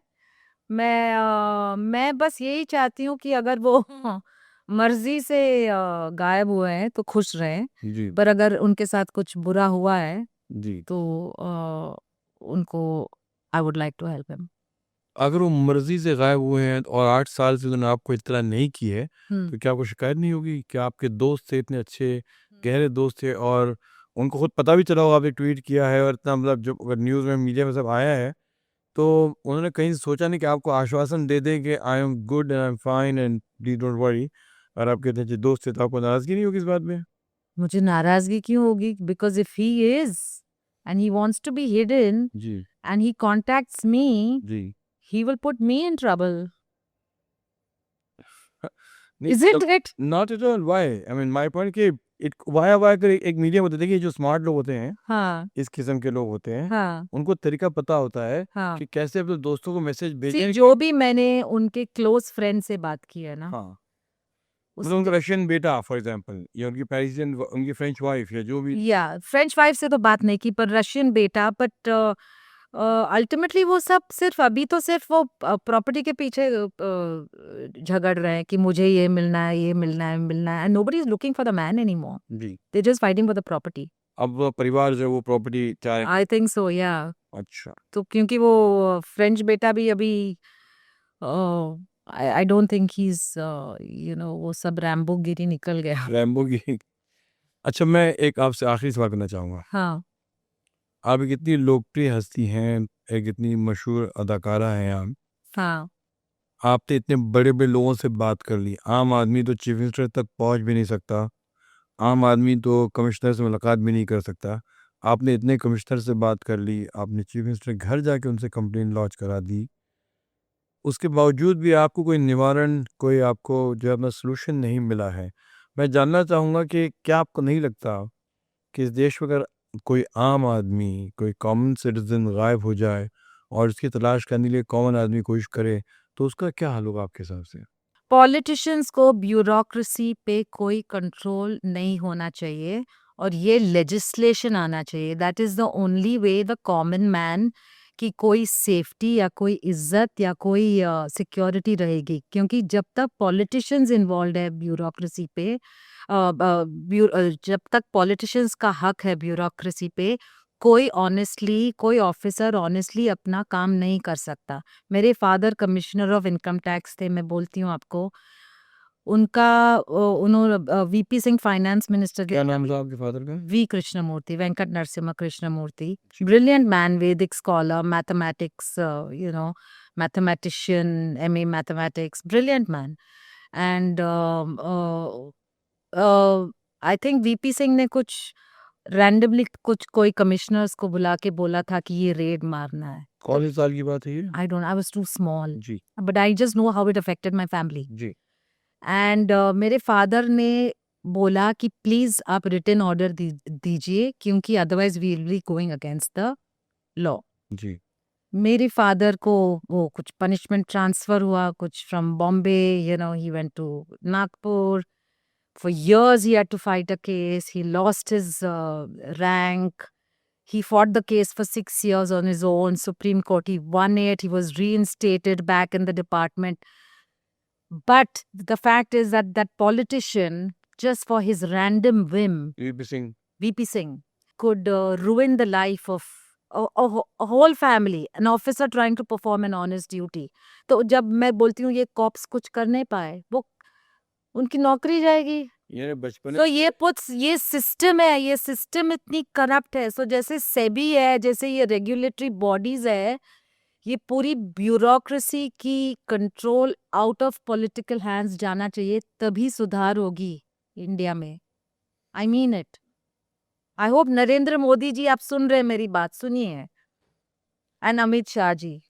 मैं बस यही चाहती हूँ कि अगर वो मर्जी से गायब हुए हैं तो खुश रहें, जी पर अगर उनके साथ कुछ बुरा हुआ है जी। तो उनको I would like to help him. अगर वो मर्जी से गायब हुए हैं और 8 साल से उन्होंने आपको इत्तला नहीं की है, तो क्या आपको शिकायत नहीं होगी? क्या आपके दोस्त थे, इतने अच्छे गहरे दोस्त थे, और उनको खुद पता भी चला होगा आपने ट्वीट किया है, और इतना मतलब जो अगर न्यूज़ में, मीडिया में सब आया है, तो उन्होंने कहीं सोचा नहीं कि आपको आश्वासन दे दें कि I am good and I am fine and please don't worry, और आपके इतने अच्छे दोस्त थे, तो आपको नाराज़गी नहीं होगी इस बात में? मुझे नाराजगी क्यों होगी? Because if he is and he wants to be hidden जी एंड ही कॉन्टैक्ट्स मी, जी। he will put me in trouble. नहीं, Isn't it? Not at all. Why? I mean my point कि वाई अगर एक media में, देखिए जो smart लोग होते हैं, हाँ, इस किस्म के लोग होते हैं, हाँ, उनको तरीका पता होता है हाँ। कि कैसे अपने दोस्तों को मैसेज See, भेजें। जो भी मैंने उनके क्लोज फ्रेंड से बात की है ना, हाँ, उस मतलब उनका रशियन बेटा फॉर एग्जांपल, या उनकी पेरिसियन, उनकी फ्रेंच वाइफ, या जो भी। या फ्रेंच वाइफ से तो बात नहीं की, पर रशियन बेटा, बट अल्टीमेटली वो सब सिर्फ अभी तो सिर्फ वो प्रॉपर्टी के पीछे झगड़ रहे हैं कि मुझे ये मिलना है, ये मिलना है, मिलना है, and nobody is looking for the man anymore. जी। They just fighting for the property. अब वो परिवार जो है वो प्रॉपर्टी चाहे। आई थिंक सो, या। अच्छा। तो क्योंकि वो फ्रेंच बेटा भी अभी I don't think he is वो सब रैम्बो गिरी निकल गया। रैम्बो की। अच्छा, मैं एक आपसे आखिरी सवाल करना चाहूँगा। हाँ, आप एक इतनी लोकप्रिय हस्ती हैं, एक इतनी मशहूर अदाकारा हैं आप। हाँ, आपने इतने बड़े-बड़े लोगों से बात कर ली। आम आदमी तो चीफ मिनिस्टर तक पहुँच भी नहीं सकता। आम आदमी तो कमिश्नर से मुलाकात भी नहीं कर सकता। आपने इतने कमिश्नर से बात कर ली, आपने चीफ मिनिस्टर के घर जाके उनसे कंप्लेंट लॉन्च करा दी। उसके बावजूद भी आपको कोई निवारण, कोई आपको जो है अपना सॉल्यूशन नहीं मिला है। मैं जानना चाहूँगा कि क्या आपको नहीं लगता कि इस देश में अगर कोई आम आदमी, कोई कॉमन सिटीज़न गायब हो जाए और उसकी तलाश करने के लिए कॉमन आदमी कोशिश करे, तो उसका क्या हल होगा आपके हिसाब से? पॉलिटिशियंस को ब्यूरोक्रेसी पे कोई कंट्रोल नहीं होना चाहिए, और ये लेजिस्लेशन आना चाहिए। That is the only way the common man की कोई सेफ्टी या कोई इज्जत या कोई सिक्योरिटी रहेगी, क्योंकि जब तक पॉलिटिशियंस इन्वॉल्व है ब्यूरोक्रेसी पे, जब तक पॉलिटिशियंस का हक है ब्यूरोक्रेसी पे, कोई ऑफिसर ऑनेस्टली अपना काम नहीं कर सकता। मेरे father commissioner of income tax थे, मैं बोलती हूँ आपको। उनका उन्होंने वीपी सिंह फाइनेंस मिनिस्टर के, क्या नाम था आपके फादर का? V Krishnamurthy, Venkat Narasimha Krishnamurthy, brilliant man, Vedic scholar, mathematics, mathematician, MA mathematics, brilliant man. And I think VP Singh ने कुछ रैंडमली कुछ कोई कमिश्नर्स को बुला के बोला था कि ये रेड मारना है। कौन से साल की बात है ये? I don't, I was too small, जी, but I just know how it affected my family. जी, एंड मेरे फादर ने बोला कि प्लीज आप रिटन ऑर्डर दीजिए, क्योंकि otherwise we will be going against the law. जी, मेरे फादर को वो कुछ पनिशमेंट ट्रांसफर हुआ, कुछ from Bombay, he went to Nagpur, For years, he had to fight a case. He lost his rank. He fought the case for 6 years on his own. Supreme Court, he won it. He was reinstated back in the department. But the fact is that that politician, just for his random whim, VP Singh. VP Singh, could ruin the life of a whole family, an officer trying to perform an honest duty. तो जब मैं बोलती हूँ ये cops कुछ कर नहीं पाए, वो उनकी नौकरी जाएगी. ये बचपन तो ये सिस्टम है, ये सिस्टम इतनी करप्ट है. सो जैसे सेबी है, जैसे ये रेगुलेटरी बॉडीज है, ये पूरी ब्यूरोक्रेसी की control out of political hands जाना चाहिए, तभी सुधार होगी इंडिया में. I mean it. I hope Narendra Modi ji आप सुन रहे हैं मेरी बात, सुनिए. एंड अमित शाह जी,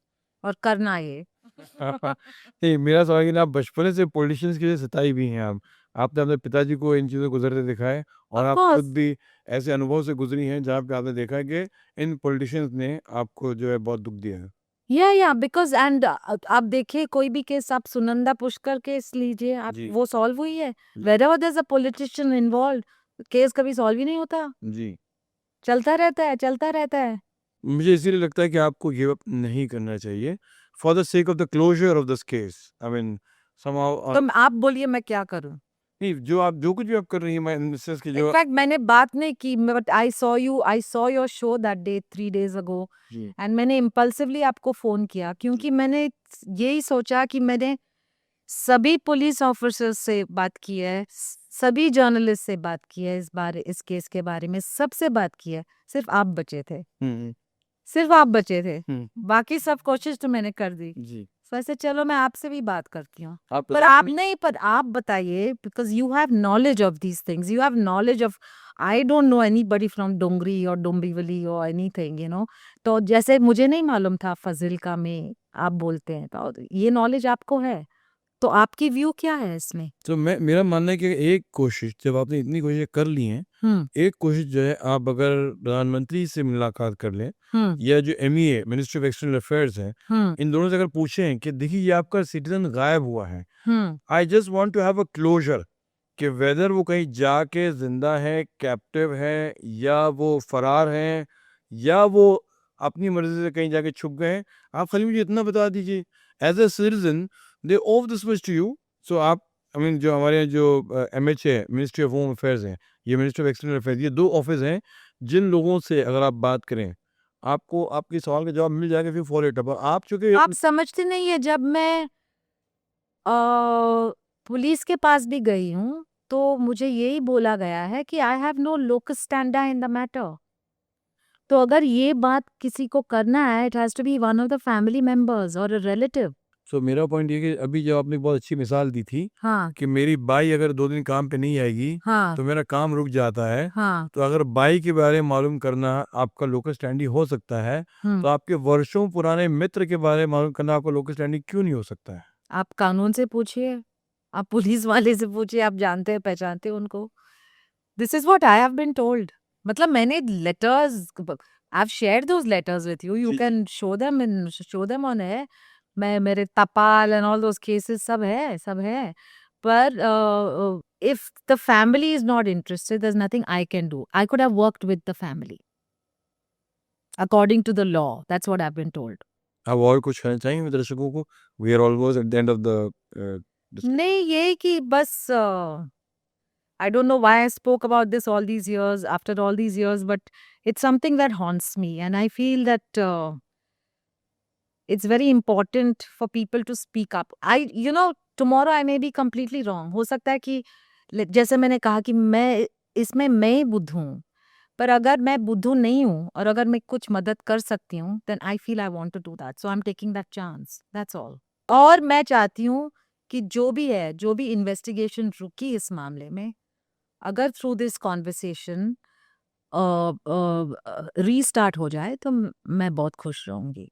और करना ये. नहीं, मेरा सवाल है कि आप बचपन से पॉलिटिशियंस की सताई भी हैं आप. आपने अपने पिताजी को इन चीज़ों से गुजरते देखा है और Of आप course. खुद भी ऐसे अनुभव से गुजरी हैं जहाँ पे आपने देखा है कि इन पॉलिटिशियंस ने आपको जो है बहुत दुख दिया है. या बिकॉज एंड आप देखिए कोई भी केस, आप सुनंदा पुष्कर केस लीजिए, आप जी. वो सॉल्व हुई है. जी. Wherever there is a politician involved, case कभी सॉल्व ही नहीं होता, जी. चलता रहता है. मुझे इसीलिए लगता है कि आपको गिव अप नहीं करना चाहिए for the sake of the closure of this case. I mean somehow तो आप बोलिए मैं क्या करूं. नहीं, जो कुछ भी आप कर रही हैं, मैं इन द सेंस कि जो इनफैक्ट मैंने बात नहीं की, but I saw your show that day 3 days ago, जी. एंड मैंने इम्पल्सिवली आपको फोन किया क्योंकि मैंने यही सोचा कि मैंने सभी पुलिस ऑफिसर्स से बात की है, सभी जर्नलिस्ट से बात की है, इस केस के बारे में सबसे बात की है. सिर्फ आप बचे थे, सिर्फ आप बचे थे. बाकी सब कोशिश तो मैंने कर दी. जी. वैसे चलो मैं आपसे भी बात करती हूँ. आप पर आप नहीं, पर आप बताइए, because you have knowledge of these things, you have knowledge of. I don't know anybody from Dongri और डोंबिवली और एनीथिंग, तो जैसे मुझे नहीं मालूम था फजिल्का में आप बोलते हैं, तो ये नॉलेज आपको है, तो आपकी व्यू क्या है इसमें. तो मेरा मानना है कि एक कोशिश, जब आपने इतनी कोशिशें कर ली हैं, एक कोशिश जो है, आप अगर प्रधानमंत्री से मुलाकात कर लें या जो MEA ministry of external affairs है, इन दोनों से अगर पूछें कि देखिए ये आपका सिटीजन गायब हुआ है, I just want to have a closure कि वेदर वो कहीं जाके जिंदा है, कैप्टिव है, या वो फरार हैं, या वो अपनी मर्जी से कहीं जाके छुप गए हैं. आप खाली मुझे इतना बता दीजिए. As a citizen they of this much to you. So आप, आई मीन जो हमारे यहाँ जो MH है, मिनिस्ट्री ऑफ होम अफेयर्स हैं, ये मिनिस्ट्री ऑफ एक्सटर्नल अफेयर्स, ये 2 ऑफिस हैं जिन लोगों से अगर आप बात करें, आपको आपके सवाल का जवाब मिल जाएगा. फिर फॉर इट अप आप चूंकि आप समझते नहीं है, जब मैं पुलिस के पास भी गई हूँ तो मुझे यही बोला गया है कि I have no locus standi in the matter. तो अगर ये बात किसी को करना है, it has to be one of the family members और अ रिलेटिव. सो मेरा पॉइंट ये कि अभी जब आपने बहुत अच्छी मिसाल दी थी हाँ कि मेरी बाई अगर 2 दिन काम पे नहीं आएगी हाँ तो मेरा काम रुक जाता है. हाँ. तो अगर बाई के बारे में मालूम करना आपका लोकल स्टैंडिंग हो सकता है, तो आपके वर्षों पुराने मित्र के बारे में मालूम करना आपका लोकल स्टैंडिंग क्यों नहीं हो सकता है? आप कानून से पूछिए, आप पुलिस वाले से पूछिए, आप जानते हैं पहचानते हैं उनको. This is what I have been told. मतलब मैंने letters, I have shared those letters with you, you जी. कैन शो देम ऑन है. मैं मेरे तपाल एंड ऑल दोस केसेस सब है. पर if the family is not interested, there is nothing I can do. I could have worked with the family according to the law. That's what I have been told. आप और कुछ कहना चाहेंगे दर्शकों को? We are almost at the end of the नहीं, ये कि बस I don't know why I spoke about this all these years, after all these years, but it's something that haunts me. And I feel that it's very important for people to speak up. Tomorrow I may be completely wrong. हो सकता है कि जैसे मैंने कहा कि इसमें मैं बुद्धू हूँ. पर अगर मैं बुद्धू नहीं हूँ और अगर मैं कुछ मदद कर सकती हूँ, then I feel I want to do that. So I'm taking that chance. That's all. और मैं चाहती हूँ कि जो भी इन्वेस्टिगेशन रुकी इस मामले में, अगर थ्रू दिस कॉन्वर्सेशन रीस्टार्ट हो जाए तो मैं बहुत खुश रहूंगी.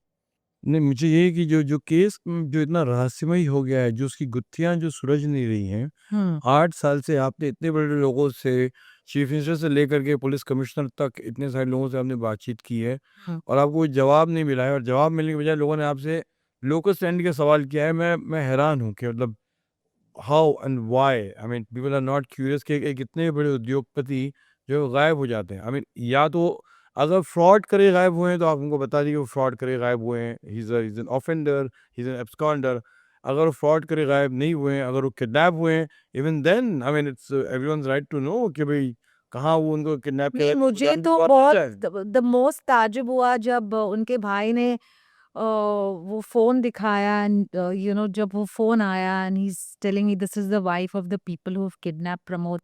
नहीं, मुझे ये है कि जो केस जो इतना रहस्यमयी हो गया है, जो उसकी गुत्थियां जो सुलझ नहीं रही हैं, 8 साल से आपने इतने बड़े लोगों से, चीफ मिनिस्टर से लेकर के पुलिस कमिश्नर तक, इतने सारे लोगों से आपने बातचीत की है और आपको कोई जवाब नहीं मिला है. और जवाब मिलने के बजाय लोगों ने आपसे लोकल स्टैंड का सवाल किया है. मैं हैरान हूँ कि मतलब how and why, I mean people are not curious कि एक इतने बड़े उद्योगपति जो गायब हो जाते हैं। आई मीन या तो अगर फ्रॉड करे गायब हुए हैं तो आप उनको बता दीजिए वो फ्रॉड करे गायब हुए हैं, he is an offender, he is an absconder. अगर वो फ्रॉड करे गायब नहीं हुए हैं, अगर वो किडनैप हुए हैं, even then I mean it's everyone's right to know कि भाई कहाँ वो उनको किडनैप नहीं, किया मुझे तो बहुत द मोस्ट ताजुब हुआ जब उनके भाई ने वो फोन दिखाया एंड यू नो जब वो फोन आया and he is telling me this is the wife of the people who have kidnap Pramod,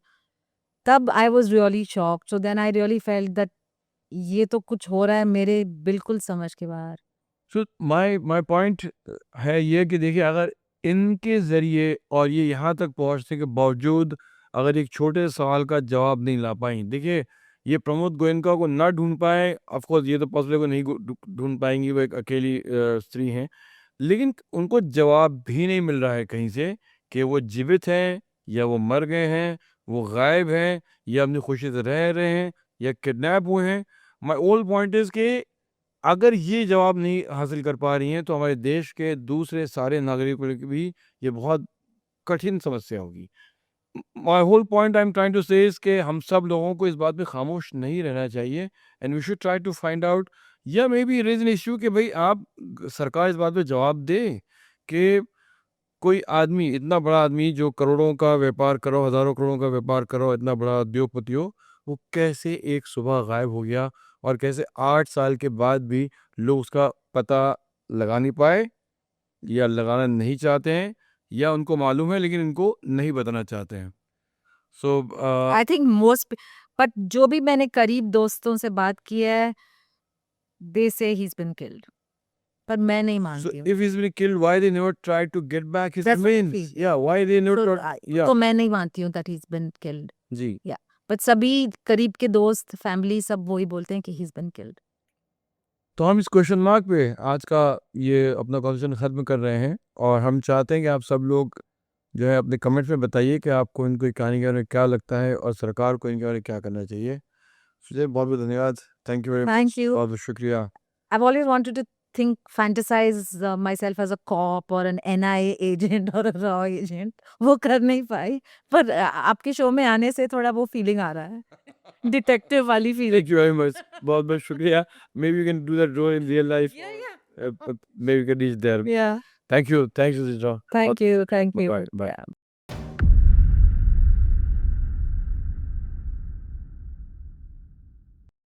तब I was really shocked. So then I really felt that ये तो कुछ हो रहा है मेरे बिल्कुल समझ के बाहर। सो माय पॉइंट है ये कि देखिए अगर इनके ज़रिए और ये यहाँ तक पहुँचने के बावजूद अगर एक छोटे से सवाल का जवाब नहीं ला पाई, देखिए ये प्रमोद गोयनका को ना ढूंढ पाए, ऑफ कोर्स ये तो पॉसिबल को नहीं ढूंढ पाएंगी, वो एक अकेली स्त्री हैं, लेकिन उनको जवाब भी नहीं मिल रहा है कहीं से कि वो जीवित हैं या वो मर गए हैं, वो गायब हैं या अपनी खुशी से रह रहे हैं या किडनैप हुए हैं। माय ओल पॉइंट इज़ कि अगर ये जवाब नहीं हासिल कर पा रही हैं तो हमारे देश के दूसरे सारे नागरिकों के लिए भी ये बहुत कठिन समस्या होगी। My whole point I am trying to say is कि हम सब लोगों को इस बात पे खामोश नहीं रहना चाहिए and we should try to find out या maybe raise an issue कि भाई आप सरकार इस बात पे जवाब दे कि कोई आदमी, इतना बड़ा आदमी जो करोड़ों का व्यापार करो, हज़ारों करोड़ों का व्यापार करो, इतना बड़ा उद्योगपति हो, वो कैसे एक सुबह गायब हो गया और कैसे 8 साल के बाद भी लोग उसका पता लगा नहीं पाए या लगाना नहीं चाहते हैं या उनको मालूम है लेकिन इनको नहीं बताना चाहते हैं। सो आई थिंक मोस्ट, बट जो भी मैंने करीब दोस्तों से बात की है दे से ही इज बीन किल्ड, पर मैं नहीं so मानती हूँ। if he's been killed, why they never tried to get back his That's what I remains? feel. Yeah, why they never So, tried? Yeah, तो मैं नहीं मानती हूँ that he is been killed. जी। या बट सभी करीब के दोस्त फैमिली सब वही बोलते हैं कि ही इज बीन किल्ड। तो हम इस क्वेश्चन मार्क पे आज का ये अपना कॉन्वर्सेशन ख़त्म कर रहे हैं और हम चाहते हैं कि आप सब लोग जो है अपने कमेंट्स में बताइए कि आपको इनको कहानी के बारे में क्या लगता है और सरकार को इनके बारे में क्या करना चाहिए। सुजय बहुत बहुत धन्यवाद, thank you very much, thank you. बहुत बहुत शुक्रिया। I've always wanted to fantasize myself as a cop or an NIA agent or a raw agent. वो कर नहीं पाई, पर आपके शो में आने से थोड़ा वो फीलिंग आ रहा है, डिटेक्टिव वाली feeling. Thank you very much, बहुत बहुत शुक्रिया। Maybe you can do that role in real life, maybe you can reach there. Yeah. Thank you, thanks Sujay. Thank you. Thank you. Bye bye. Yeah.